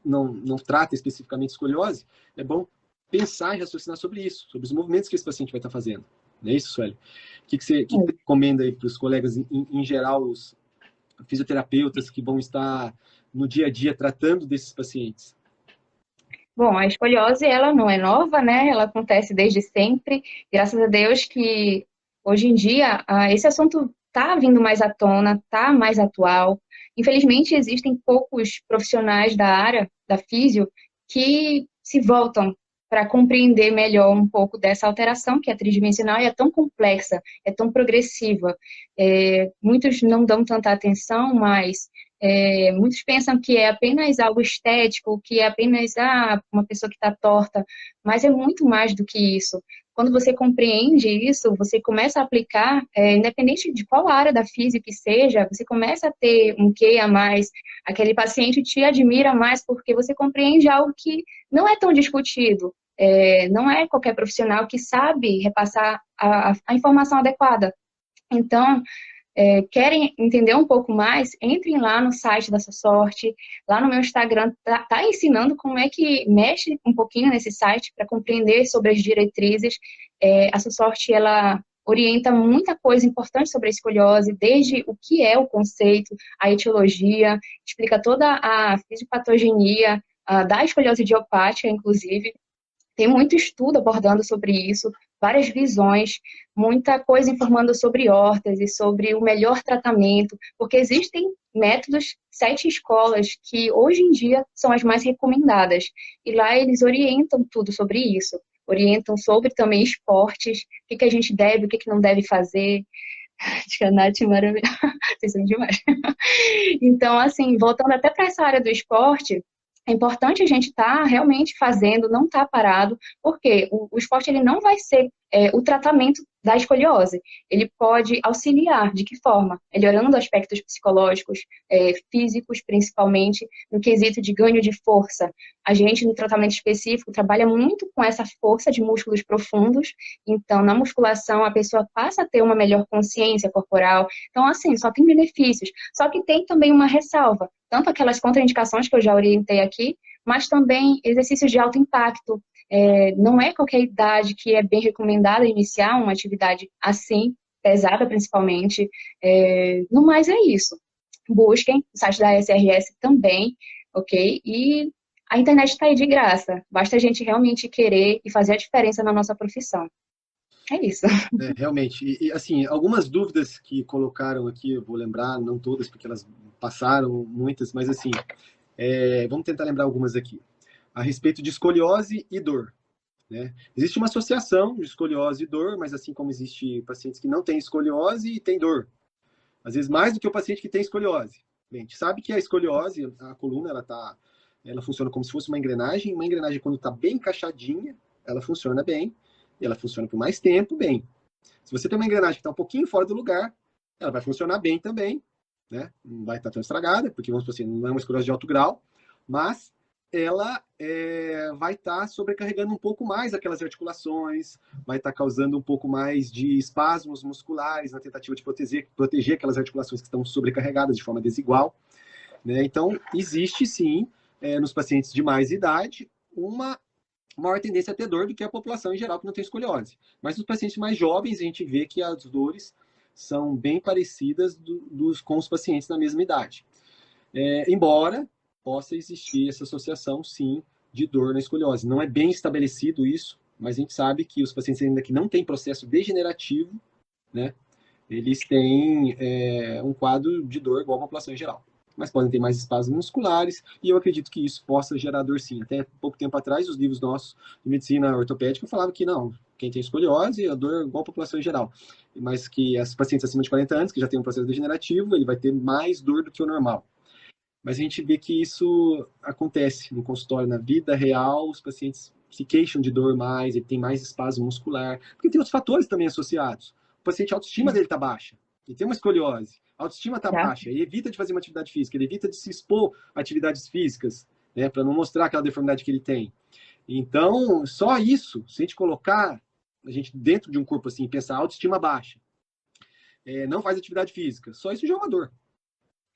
não trata especificamente escoliose, é bom pensar e raciocinar sobre isso, sobre os movimentos que esse paciente vai estar fazendo. Não é isso, Sueli? O que você recomenda aí para os colegas, em geral, os fisioterapeutas que vão estar no dia a dia tratando desses pacientes? Bom, a escoliose, ela não é nova, né? Ela acontece desde sempre. Graças a Deus que, hoje em dia, esse assunto está vindo mais à tona, está mais atual. Infelizmente, existem poucos profissionais da área, da físio, que se voltam para compreender melhor um pouco dessa alteração, que é tridimensional e é tão complexa, é tão progressiva. Muitos não dão tanta atenção, mas muitos pensam que é apenas algo estético, que é apenas uma pessoa que está torta, mas é muito mais do que isso. Quando você compreende isso, você começa a aplicar, independente de qual área da física que seja, você começa a ter um quê a mais, aquele paciente te admira mais porque você compreende algo que não é tão discutido. Não é qualquer profissional que sabe repassar a informação adequada. Então, querem entender um pouco mais, entrem lá no site da Sorte, lá no meu Instagram, tá ensinando como é que mexe um pouquinho nesse site para compreender sobre as diretrizes. A Sorte, ela orienta muita coisa importante sobre a escoliose, desde o que é o conceito, a etiologia, explica toda a fisiopatogenia da escoliose idiopática, inclusive. Tem muito estudo abordando sobre isso, várias visões, muita coisa informando sobre órtese, sobre o melhor tratamento, porque existem métodos, 7 escolas que hoje em dia são as mais recomendadas. E lá eles orientam tudo sobre isso, orientam sobre também esportes, o que a gente deve, o que não deve fazer. Acho que a Nath é maravilhosa, vocês são demais. Então, assim, voltando até para essa área do esporte, é importante a gente estar realmente fazendo, não estar parado, porque o esporte ele não vai ser o tratamento da escoliose. Ele pode auxiliar, de que forma? Melhorando aspectos psicológicos, físicos, principalmente, no quesito de ganho de força. A gente, no tratamento específico, trabalha muito com essa força de músculos profundos. Então, na musculação, a pessoa passa a ter uma melhor consciência corporal. Então, assim, só tem benefícios. Só que tem também uma ressalva. Tanto aquelas contraindicações que eu já orientei aqui, mas também exercícios de alto impacto. Não é qualquer idade que é bem recomendada iniciar uma atividade assim, pesada principalmente. No mais é isso. busquem, o site da SRS também, ok? E a internet está aí de graça, basta a gente realmente querer e fazer a diferença na nossa profissão. É isso. Realmente. Assim, algumas dúvidas que colocaram aqui, eu vou lembrar, não todas, porque elas passaram, muitas, mas assim, vamos tentar lembrar algumas aqui. A respeito de escoliose e dor. Né? Existe uma associação de escoliose e dor, mas assim como existe pacientes que não têm escoliose e têm dor. Às vezes mais do que o paciente que tem escoliose. Bem, a gente sabe que a escoliose, a coluna, ela funciona como se fosse uma engrenagem. Uma engrenagem, quando está bem encaixadinha, ela funciona bem. E ela funciona por mais tempo bem. Se você tem uma engrenagem que está um pouquinho fora do lugar, ela vai funcionar bem também. Né? Não vai estar tão estragada, porque vamos dizer assim, não é uma escoliose de alto grau, mas ela vai estar sobrecarregando um pouco mais aquelas articulações, vai estar causando um pouco mais de espasmos musculares na tentativa de proteger aquelas articulações que estão sobrecarregadas de forma desigual. Né? Então, existe sim, nos pacientes de mais idade, uma maior tendência a ter dor do que a população em geral que não tem escoliose. Mas nos pacientes mais jovens, a gente vê que as dores são bem parecidas com os pacientes na mesma idade. Embora possa existir essa associação, sim, de dor na escoliose. Não é bem estabelecido isso, mas a gente sabe que os pacientes ainda que não têm processo degenerativo, né, eles têm um quadro de dor igual à população em geral. Mas podem ter mais espasmos musculares, e eu acredito que isso possa gerar dor sim. Até pouco tempo atrás, os livros nossos de medicina ortopédica falavam que não, quem tem escoliose, a dor é igual à população em geral. Mas que os pacientes acima de 40 anos, que já têm um processo degenerativo, ele vai ter mais dor do que o normal. Mas a gente vê que isso acontece no consultório, na vida real, os pacientes se queixam de dor mais, ele tem mais espasmo muscular, porque tem outros fatores também associados. O paciente, a autoestima dele está baixa, ele tem uma escoliose, a autoestima está baixa, ele evita de fazer uma atividade física, ele evita de se expor a atividades físicas, né, para não mostrar aquela deformidade que ele tem. Então, só isso, se a gente colocar a gente dentro de um corpo assim, pensar autoestima baixa, não faz atividade física, só isso já é uma dor.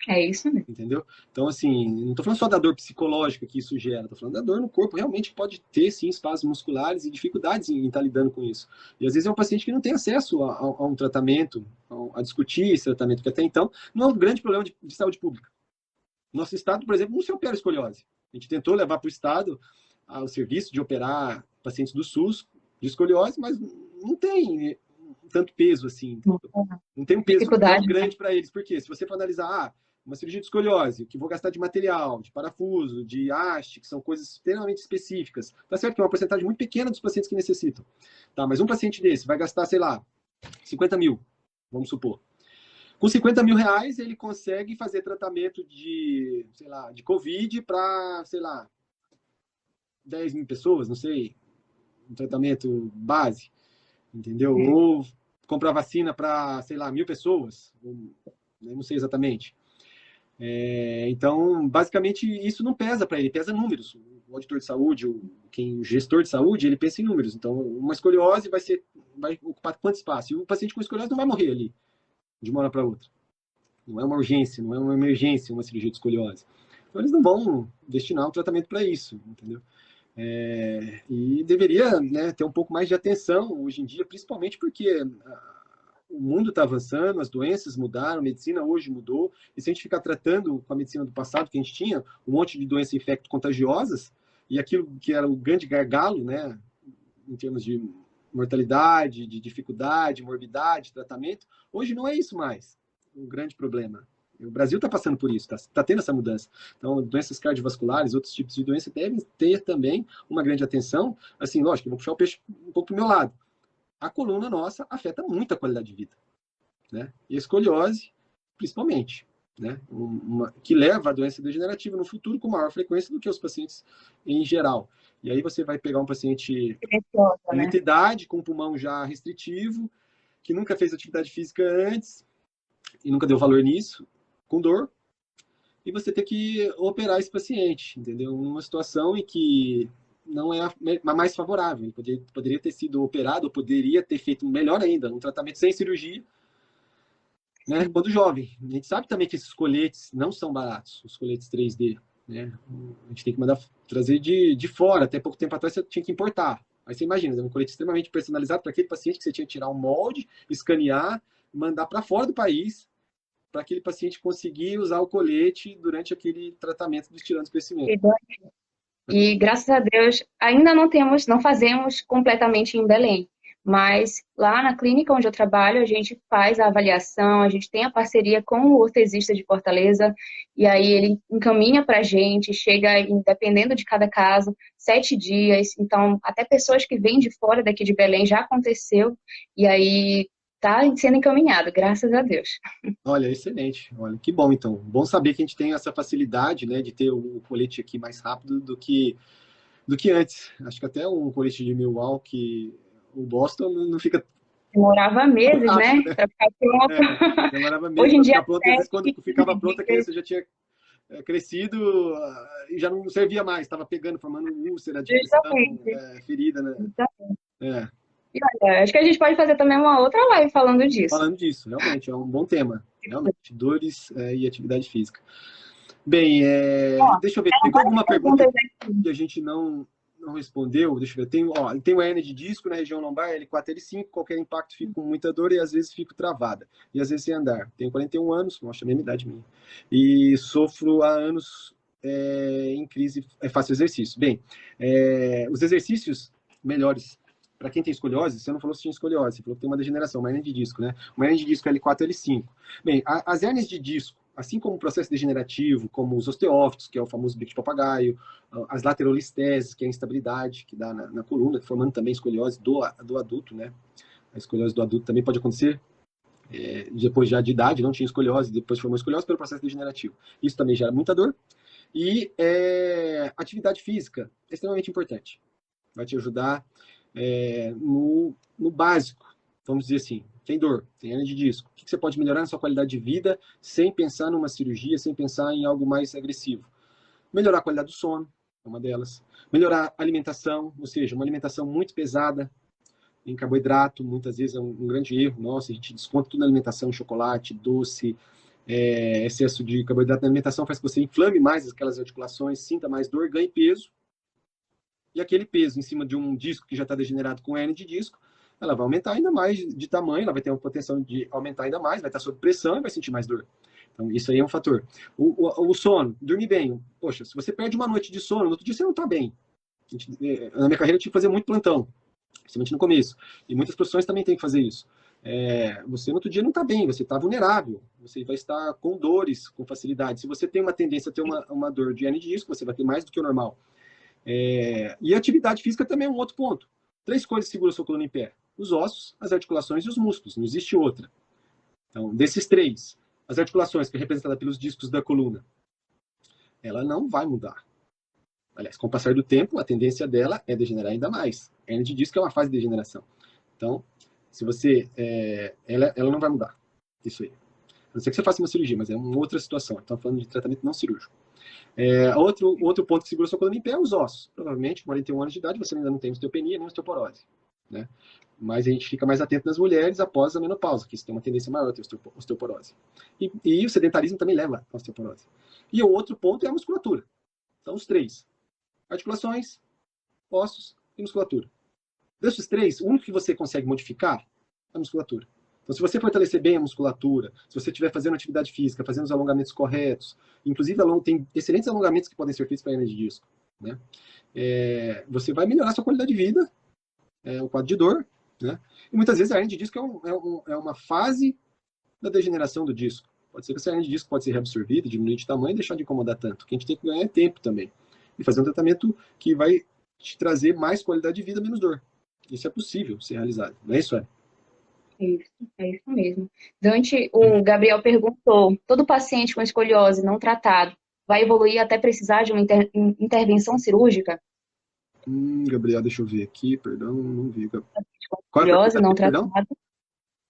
É isso mesmo. Entendeu? Então, assim, não estou falando só da dor psicológica que isso gera, estou falando da dor no corpo. Realmente pode ter, sim, espasmos musculares e dificuldades em estar lidando com isso. E às vezes é um paciente que não tem acesso a um tratamento, a discutir esse tratamento, que até então não é um grande problema de saúde pública. Nosso estado, por exemplo, não se opera escoliose. A gente tentou levar para o estado o serviço de operar pacientes do SUS de escoliose, mas não tem tanto peso assim. Não tem um peso tão grande para eles. Porque se você for analisar, uma cirurgia de escoliose, que vou gastar de material, de parafuso, de haste, que são coisas extremamente específicas. Tá certo que é uma porcentagem muito pequena dos pacientes que necessitam. Tá, mas um paciente desse vai gastar, sei lá, 50 mil, vamos supor. Com 50 mil reais, ele consegue fazer tratamento de, sei lá, de Covid para, sei lá, 10 mil pessoas, não sei, um tratamento base, entendeu? Ou comprar vacina para, sei lá, 1.000 pessoas, não sei exatamente. Então, basicamente, isso não pesa para ele, pesa números. O auditor de saúde, o gestor de saúde, ele pensa em números. Então, uma escoliose vai ocupar quanto espaço? E o paciente com escoliose não vai morrer ali, de uma hora para outra. Não é uma urgência, não é uma emergência, uma cirurgia de escoliose. Então, eles não vão destinar um tratamento para isso, entendeu? E deveria, né, ter um pouco mais de atenção hoje em dia, principalmente porque o mundo está avançando, as doenças mudaram, a medicina hoje mudou, e se a gente ficar tratando com a medicina do passado, que a gente tinha um monte de doenças infecto-contagiosas, e aquilo que era o grande gargalo, né, em termos de mortalidade, de dificuldade, morbidade, tratamento, hoje não é isso mais o grande problema. O Brasil está passando por isso, está tendo essa mudança. Então, doenças cardiovasculares, outros tipos de doenças devem ter também uma grande atenção. Assim, lógico, eu vou puxar o peixe um pouco para o meu lado. A coluna nossa afeta muito a qualidade de vida, né? E a escoliose, principalmente, né? Que leva a doença degenerativa no futuro com maior frequência do que os pacientes em geral. E aí você vai pegar um paciente com muita idade, com pulmão já restritivo, que nunca fez atividade física antes e nunca deu valor nisso, com dor, e você ter que operar esse paciente, entendeu? Numa situação em que não é a mais favorável. Ele poderia ter sido operado, ou poderia ter feito melhor ainda, um tratamento sem cirurgia, né? Quando jovem. A gente sabe também que esses coletes não são baratos, os coletes 3D, né? A gente tem que mandar trazer de fora. Até pouco tempo atrás você tinha que importar. Aí você imagina, um colete extremamente personalizado para aquele paciente que você tinha que tirar um molde, escanear, mandar para fora do país, para aquele paciente conseguir usar o colete durante aquele tratamento do estirando do crescimento. E graças a Deus, ainda não fazemos completamente em Belém. Mas lá na clínica onde eu trabalho, a gente faz a avaliação, a gente tem a parceria com o ortesista de Fortaleza, e aí ele encaminha para a gente, chega, dependendo de cada caso, 7 dias. Então, até pessoas que vêm de fora daqui de Belém já aconteceu, e aí está sendo encaminhado, graças a Deus. Olha, excelente. Olha, que bom, então. Bom saber que a gente tem essa facilidade, né, de ter o colete aqui mais rápido do que antes. Acho que até um colete de Milwaukee, o Boston, não fica Demorava meses, rápido, né? Para ficar pronto. demorava meses Hoje em para dia, ficar pronto. Às vezes, quando ficava pronto, a criança já tinha crescido e já não servia mais. Estava pegando, formando úlcera, depressão, ferida, né? É. E olha, acho que a gente pode fazer também uma outra live falando disso. Falando disso, realmente, é um bom tema. Realmente, dores e atividade física. Bem, deixa eu ver, tem alguma pergunta que a gente não respondeu? Deixa eu ver, tem o hernia de disco na região lombar, L4, L5, qualquer impacto fica com muita dor e às vezes fico travada, e às vezes sem andar. Tenho 41 anos, mostra a mesma idade minha, e sofro há anos em crise, faço exercício. Bem, os exercícios melhores para quem tem escoliose, você não falou se tinha escoliose, você falou que tem uma degeneração, uma hernia de disco, né? Uma hernia de disco L4, L5. Bem, as hernias de disco, assim como o processo degenerativo, como os osteófitos, que é o famoso bico de papagaio, as laterolisteses, que é a instabilidade que dá na coluna, formando também escoliose do adulto, né? A escoliose do adulto também pode acontecer depois já de idade, não tinha escoliose, depois formou escoliose pelo processo degenerativo. Isso também gera muita dor. E atividade física é extremamente importante. Vai te ajudar no básico, vamos dizer assim. Tem dor, tem hernia de disco. O que você pode melhorar na sua qualidade de vida sem pensar numa cirurgia, sem pensar em algo mais agressivo? Melhorar a qualidade do sono, é uma delas. Melhorar a alimentação, ou seja, uma alimentação muito pesada em carboidrato, muitas vezes é um grande erro. Nossa, a gente desconta tudo na alimentação, chocolate, doce, excesso de carboidrato na alimentação faz que você inflame mais aquelas articulações, sinta mais dor, ganhe peso. E aquele peso em cima de um disco que já está degenerado com hernia de disco, ela vai aumentar ainda mais de tamanho, ela vai ter uma potencial de aumentar ainda mais, vai estar sob pressão e vai sentir mais dor. Então, isso aí é um fator. O sono, dormir bem. Poxa, se você perde uma noite de sono, no outro dia você não está bem. Na minha carreira eu tive que fazer muito plantão, principalmente no começo. E muitas profissões também têm que fazer isso. Você no outro dia não está bem, você está vulnerável, você vai estar com dores, com facilidade. Se você tem uma tendência a ter uma dor de hernia de disco, você vai ter mais do que o normal. E a atividade física também é um outro ponto. 3 coisas seguram a sua coluna em pé: os ossos, as articulações e os músculos. Não existe outra. Então, desses 3, as articulações, que é representada pelos discos da coluna, ela não vai mudar. Aliás, com o passar do tempo, a tendência dela é degenerar ainda mais. A hernia de disco é uma fase de degeneração. Então, se você... ela não vai mudar. Isso aí. A não ser que você faça uma cirurgia, mas é uma outra situação. Estamos falando de tratamento não cirúrgico. Outro ponto que segura sua coluna em pé é os ossos. Provavelmente, com 41 anos de idade, você ainda não tem osteopenia nem osteoporose, né? Mas a gente fica mais atento nas mulheres após a menopausa, que isso tem uma tendência maior a ter osteoporose. E o sedentarismo também leva à osteoporose. E o outro ponto é a musculatura. Então, os 3. Articulações, ossos e musculatura. Desses 3, o único que você consegue modificar é a musculatura. Então, se você fortalecer bem a musculatura, se você estiver fazendo atividade física, fazendo os alongamentos corretos, inclusive tem excelentes alongamentos que podem ser feitos para hernia de disco, né? Você vai melhorar a sua qualidade de vida, o quadro de dor, né? E muitas vezes a hernia de disco é uma fase da degeneração do disco. Pode ser que essa hernia de disco pode ser reabsorvida, diminuir de tamanho e deixar de incomodar tanto. O que a gente tem que ganhar é tempo também. E fazer um tratamento que vai te trazer mais qualidade de vida, menos dor. Isso é possível ser realizado, não é isso? É isso mesmo. Dante, o Gabriel perguntou: todo paciente com escoliose não tratado vai evoluir até precisar de uma intervenção cirúrgica? Gabriel, deixa eu ver aqui, perdão, não vi. Qual é a Escoliose pergunta não dele, perdão? tratada.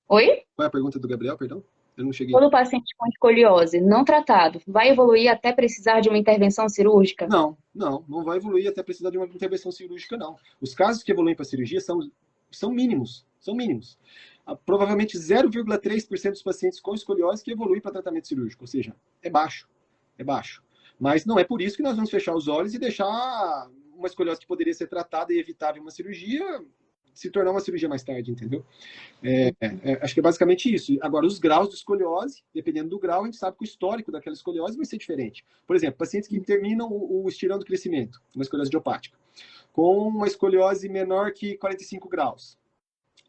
Oi? Qual é a pergunta do Gabriel, perdão? Eu não cheguei. Todo paciente com escoliose não tratado vai evoluir até precisar de uma intervenção cirúrgica? Não vai evoluir até precisar de uma intervenção cirúrgica, não. Os casos que evoluem para cirurgia são mínimos, provavelmente 0,3% dos pacientes com escoliose que evoluem para tratamento cirúrgico, ou seja, é baixo. Mas não é por isso que nós vamos fechar os olhos e deixar uma escoliose que poderia ser tratada e evitável uma cirurgia se tornar uma cirurgia mais tarde, entendeu? Acho que é basicamente isso. Agora, os graus de escoliose, dependendo do grau, a gente sabe que o histórico daquela escoliose vai ser diferente. Por exemplo, pacientes que terminam o estirão do crescimento, uma escoliose idiopática, com uma escoliose menor que 45 graus.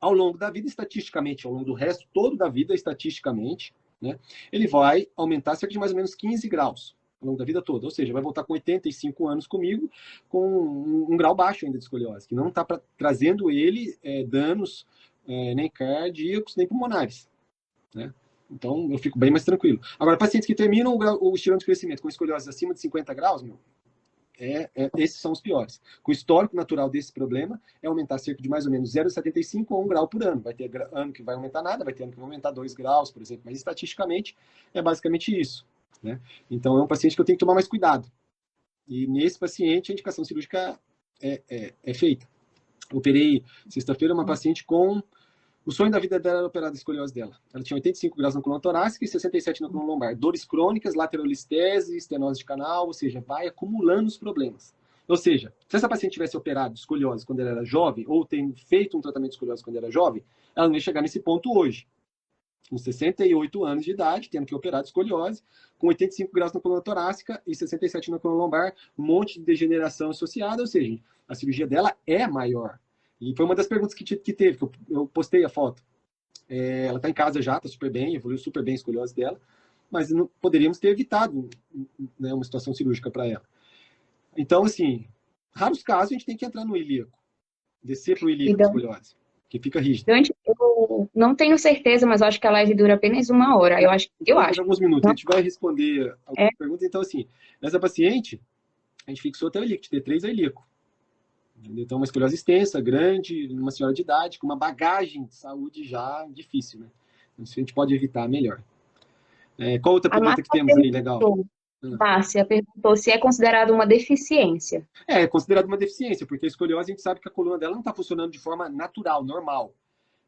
Ao longo da vida, estatisticamente, ao longo do resto todo da vida, estatisticamente, né, ele vai aumentar cerca de mais ou menos 15 graus ao longo da vida toda. Ou seja, vai voltar com 85 anos comigo, com um grau baixo ainda de escoliose, que não está trazendo ele danos nem cardíacos, nem pulmonares. Né? Então, eu fico bem mais tranquilo. Agora, pacientes que terminam o estirão de crescimento com escoliose acima de 50 graus, esses são os piores. Com o histórico natural desse problema, é aumentar cerca de mais ou menos 0,75 a 1 grau por ano. Vai ter ano que vai aumentar nada, vai ter ano que vai aumentar 2 graus, por exemplo. Mas, estatisticamente, é basicamente isso. Né? Então, é um paciente que eu tenho que tomar mais cuidado. E, nesse paciente, a indicação cirúrgica é feita. Operei, sexta-feira, uma paciente com... O sonho da vida dela era operar a escoliose dela. Ela tinha 85 graus na coluna torácica e 67 na coluna lombar. Dores crônicas, laterolistese, estenose de canal, ou seja, vai acumulando os problemas. Ou seja, se essa paciente tivesse operado escoliose quando ela era jovem, ou tendo feito um tratamento de escoliose quando era jovem, ela não ia chegar nesse ponto hoje. Com 68 anos de idade, tendo que operar de escoliose, com 85 graus na coluna torácica e 67 na coluna lombar, um monte de degeneração associada, ou seja, a cirurgia dela é maior. E foi uma das perguntas que teve, que eu postei a foto. Ela está em casa já, está super bem, evoluiu super bem a escoliose dela, mas não, poderíamos ter evitado, né, uma situação cirúrgica para ela. Então, assim, raros casos a gente tem que entrar no ilíaco, descer para o ilíaco da escoliose, que fica rígido. Eu não tenho certeza, mas eu acho que a live dura apenas 1 hora. Eu acho. Alguns minutos, a gente vai responder algumas perguntas. Então, assim, nessa paciente, a gente fixou até o ilíaco, de T3 a ilíaco. Então, uma escoliose extensa, grande, uma senhora de idade, com uma bagagem de saúde já difícil, né? Então, se a gente pode evitar, melhor. Qual outra pergunta que temos aí, legal? Márcia perguntou se é considerado uma deficiência. É considerado uma deficiência, porque a escoliose, a gente sabe que a coluna dela não está funcionando de forma natural, normal.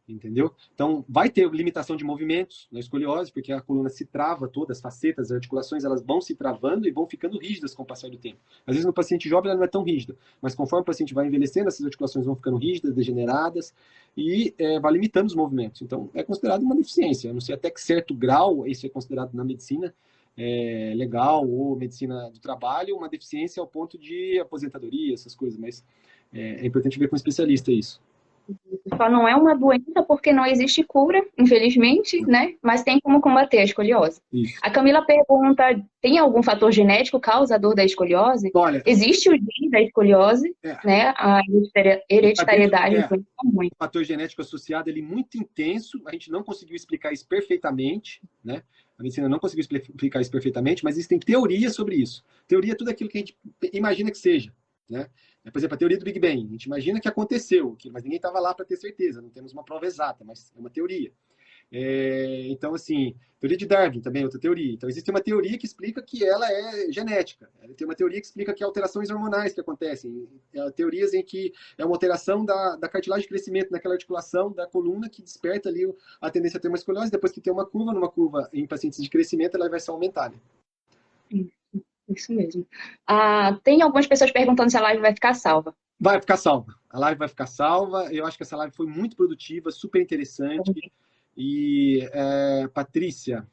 Entendeu? Então, vai ter limitação de movimentos na escoliose, porque a coluna se trava toda, as facetas, as articulações, elas vão se travando e vão ficando rígidas com o passar do tempo. Às vezes, no paciente jovem, ela não é tão rígida, mas conforme o paciente vai envelhecendo, essas articulações vão ficando rígidas, degeneradas, e vai limitando os movimentos. Então, é considerado uma deficiência. Eu não sei até que certo grau isso é considerado na medicina legal ou medicina do trabalho, uma deficiência ao ponto de aposentadoria, essas coisas, mas é importante ver com um especialista isso. Só não é uma doença porque não existe cura, infelizmente, né? Mas tem como combater a escoliose. Isso. A Camila pergunta, tem algum fator genético causador da escoliose? Olha, existe o gene da escoliose, né? A hereditariedade influencia muito. O fator genético associado, ele é muito intenso, a gente não conseguiu explicar isso perfeitamente, né? A medicina não conseguiu explicar isso perfeitamente, mas existem teorias sobre isso. Teoria é tudo aquilo que a gente imagina que seja, né? Por exemplo, a teoria do Big Bang. A gente imagina que aconteceu, mas ninguém estava lá para ter certeza. Não temos uma prova exata, mas é uma teoria. Então, assim, teoria de Darwin também é outra teoria. Então, existe uma teoria que explica que ela é genética. Tem uma teoria que explica que há alterações hormonais que acontecem. Teorias em que é uma alteração da cartilagem de crescimento naquela articulação da coluna que desperta ali a tendência a ter uma escoliose. Depois que tem uma curva, numa curva em pacientes de crescimento, ela vai se aumentar. Né? Isso mesmo. Tem algumas pessoas perguntando se a live vai ficar salva. Vai ficar salva. A live vai ficar salva. Eu acho que essa live foi muito produtiva, super interessante. E, Patrícia,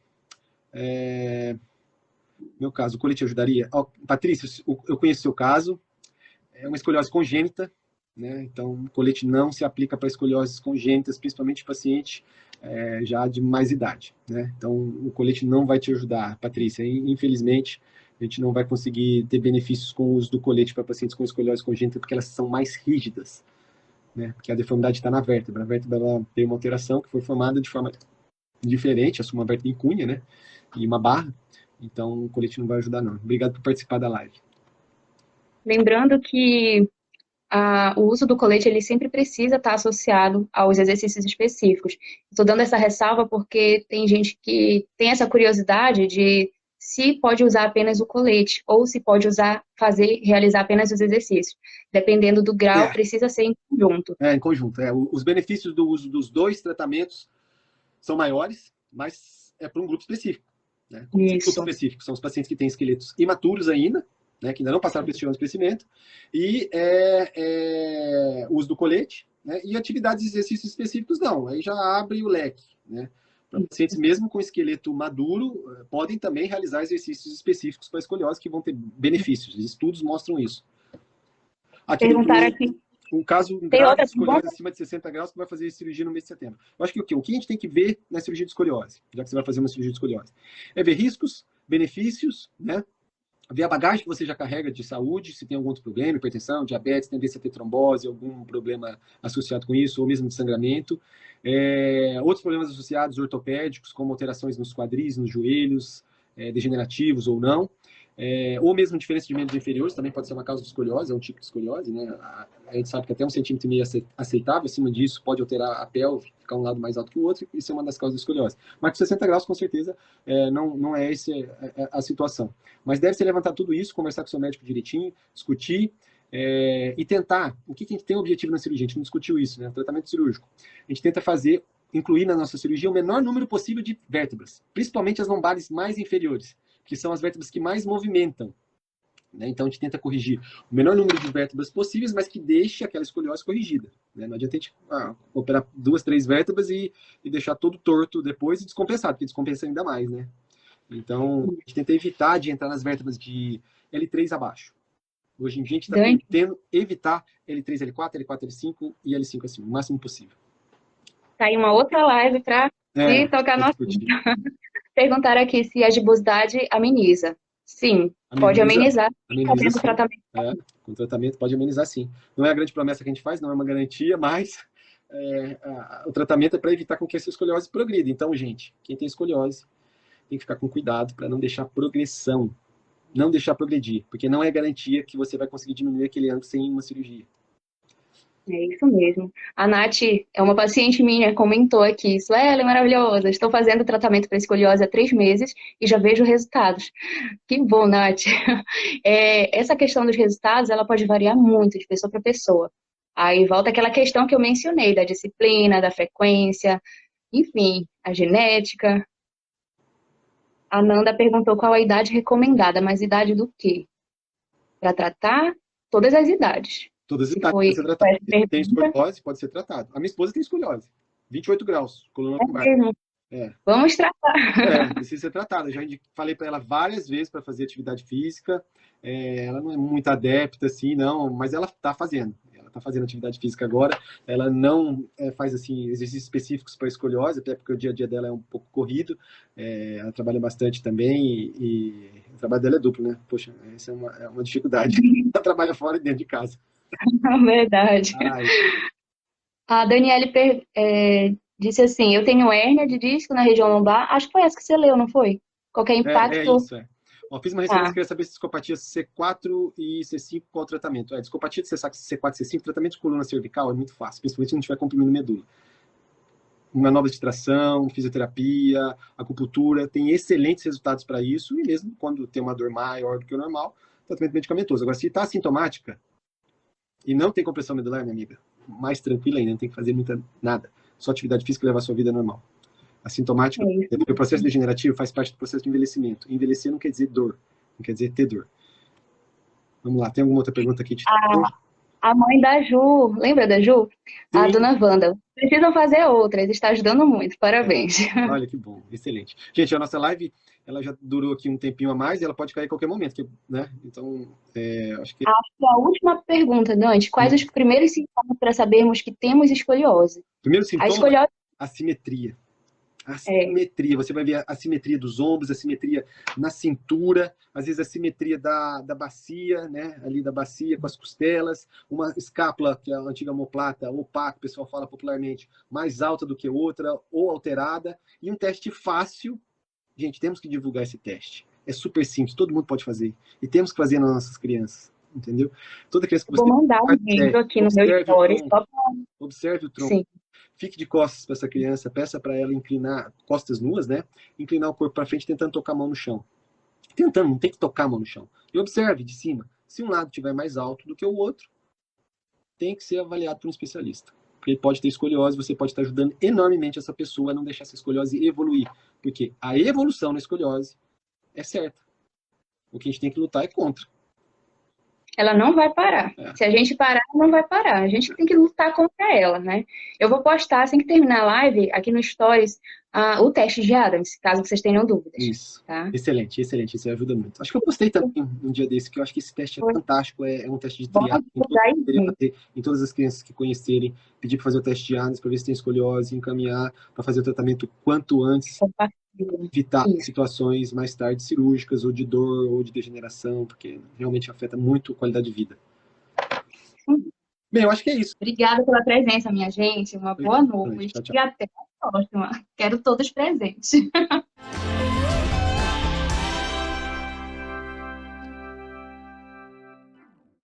meu caso, o colete ajudaria? Patrícia, eu conheço o seu caso. É uma escoliose congênita, né? Então, o colete não se aplica para escolioses congênitas, principalmente paciente já de mais idade, né? Então, o colete não vai te ajudar, Patrícia. Infelizmente, a gente não vai conseguir ter benefícios com o uso do colete para pacientes com escoliose congênita, porque elas são mais rígidas, né? Porque a deformidade está na vértebra. A vértebra ela tem uma alteração que foi formada de forma diferente, assume uma vértebra em cunha, né? E uma barra. Então, o colete não vai ajudar, não. Obrigado por participar da live. Lembrando que o uso do colete ele sempre precisa estar associado aos exercícios específicos. Estou dando essa ressalva porque tem gente que tem essa curiosidade de se pode usar apenas o colete ou se pode realizar apenas os exercícios. Dependendo do grau, precisa ser em conjunto. Em conjunto. Os benefícios do uso dos dois tratamentos são maiores, mas é para um grupo específico. Né? Um grupo específico são os pacientes que têm esqueletos imaturos ainda, né, que ainda não passaram por esse estirão de crescimento, e o uso do colete, né? E atividades e exercícios específicos não, aí já abre o leque, né? Para pacientes mesmo com esqueleto maduro, podem também realizar exercícios específicos para escoliose que vão ter benefícios. Estudos mostram isso. Aqui Perguntaram aqui. um caso Tem grave outra de escoliose pergunta? acima de 60 graus que vai fazer cirurgia no mês de setembro. Eu acho que o que a gente tem que ver na cirurgia de escoliose, já que você vai fazer uma cirurgia de escoliose, é ver riscos, benefícios, né? Ver a bagagem que você já carrega de saúde, se tem algum outro problema, hipertensão, diabetes, tendência a ter trombose, algum problema associado com isso, ou mesmo de sangramento. Outros problemas associados ortopédicos, como alterações nos quadris, nos joelhos, degenerativos ou não. Ou mesmo diferença de membros inferiores, também pode ser uma causa de escoliose, é um tipo de escoliose, né? A gente sabe que até 1,5 cm é aceitável, acima disso pode alterar a pelve, ficar um lado mais alto que o outro, e isso é uma das causas de escoliose. Mas com 60 graus, com certeza, não é essa a situação. Mas deve ser levantar tudo isso, conversar com o seu médico direitinho, discutir, e tentar. O que a gente tem o objetivo na cirurgia? A gente não discutiu isso, né? O tratamento cirúrgico. A gente tenta incluir na nossa cirurgia o menor número possível de vértebras, principalmente as lombares mais inferiores, que são as vértebras que mais movimentam. Né? Então, a gente tenta corrigir o menor número de vértebras possíveis, mas que deixe aquela escoliose corrigida. Né? Não adianta a gente operar 2, 3 vértebras e deixar todo torto depois e descompensado, porque descompensa ainda mais. Né? Então, a gente tenta evitar de entrar nas vértebras de L3 abaixo. Hoje em dia, a gente está tentando evitar L3, L4, L4, L5 e L5 acima, o máximo possível. Tá aí uma outra live para tocar no assunto. Perguntaram aqui se a gibosidade ameniza. Sim, pode amenizar. Ameniza, tratamento. Com tratamento pode amenizar, sim. Não é a grande promessa que a gente faz, não é uma garantia, mas o tratamento é para evitar com que essa escoliose progrida. Então, gente, quem tem escoliose tem que ficar com cuidado para não deixar progressão, não deixar progredir, porque não é garantia que você vai conseguir diminuir aquele ângulo sem uma cirurgia. É isso mesmo. A Nath é uma paciente minha, comentou aqui, Sueli, maravilhosa, estou fazendo tratamento para escoliose há 3 meses e já vejo resultados. Que bom, Nath. Essa questão dos resultados, ela pode variar muito de pessoa para pessoa. Aí volta aquela questão que eu mencionei, da disciplina, da frequência, enfim, a genética. A Nanda perguntou qual a idade recomendada, mas idade do quê? Para tratar todas as idades. Todas as idades podem ser tratadas. Se tem escoliose, pode ser tratado. A minha esposa tem escoliose. 28 graus, coluna lombar. Vamos tratar. Precisa ser tratada. Já falei para ela várias vezes para fazer atividade física. Ela não é muito adepta, assim, não, mas ela está fazendo. Ela está fazendo atividade física agora. Ela não faz, assim, exercícios específicos para escoliose, até porque o dia a dia dela é um pouco corrido. Ela trabalha bastante também e o trabalho dela é duplo, né? Poxa, essa é uma dificuldade. Ela trabalha fora e dentro de casa. Verdade. A Daniele disse assim, eu tenho hérnia de disco na região lombar, acho que foi essa que você leu, não foi? Qualquer impacto... Isso. Fiz uma ressonância, queria saber se discopatia C4 e C5, qual o tratamento? Discopatia de C4 e C5, tratamento de coluna cervical é muito fácil, principalmente se não estiver comprimindo medula. Uma nova extração, fisioterapia, acupuntura, tem excelentes resultados para isso, e mesmo quando tem uma dor maior do que o normal, tratamento medicamentoso. Agora, se está assintomática e não tem compressão medular, minha amiga, mais tranquila ainda, não tem que fazer nada. Só atividade física e levar a sua vida normal. Assintomática, o processo degenerativo faz parte do processo de envelhecimento. Envelhecer não quer dizer dor, não quer dizer ter dor. Vamos lá, tem alguma outra pergunta aqui? A mãe da Ju, lembra da Ju? Sim. A dona Wanda. Precisam fazer outras, está ajudando muito, parabéns. Olha que bom, excelente. Gente, a nossa live, ela já durou aqui um tempinho a mais e ela pode cair a qualquer momento, né? Então, acho que... A última pergunta, Dante, quais os primeiros sintomas para sabermos que temos escoliose? Primeiro sintoma, assimetria. Assimetria, você vai ver a assimetria dos ombros, a assimetria na cintura, às vezes a assimetria da bacia, né? Ali da bacia com as costelas, uma escápula, que é a antiga omoplata, opaca, o pessoal fala popularmente, mais alta do que outra, ou alterada, e um teste fácil. Gente, temos que divulgar esse teste. É super simples, todo mundo pode fazer. E temos que fazer nas nossas crianças, entendeu? Toda criança que você... Vou mandar um vídeo aqui no meu stories. Observe o tronco. Sim. Fique de costas para essa criança, peça para ela inclinar, costas nuas, né? Inclinar o corpo para frente, tentando tocar a mão no chão. Tentando, não tem que tocar a mão no chão. E observe de cima. Se um lado estiver mais alto do que o outro, tem que ser avaliado por um especialista. Porque ele pode ter escoliose, você pode estar ajudando enormemente essa pessoa a não deixar essa escoliose evoluir. Porque a evolução na escoliose é certa. O que a gente tem que lutar é contra. ela não vai parar. É. Se a gente parar, ela não vai parar. A gente tem que lutar contra ela, né? Eu vou postar, assim que terminar a live, aqui no Stories, o teste de Adams, caso vocês tenham dúvidas, Isso. tá? Excelente, excelente. Isso ajuda muito. Acho que eu postei também um dia desse, que eu acho que esse teste é fantástico. É um teste de triagem. Em todas as crianças que conhecerem, pedir para fazer o teste de Adams para ver se tem escoliose, encaminhar para fazer o tratamento quanto antes, evitar situações mais tarde cirúrgicas, ou de dor, ou de degeneração, porque realmente afeta muito a qualidade de vida. Bem, eu acho que é isso. Obrigada pela presença, minha gente. Uma boa noite. Tchau, tchau. E até a próxima. Quero todos presentes.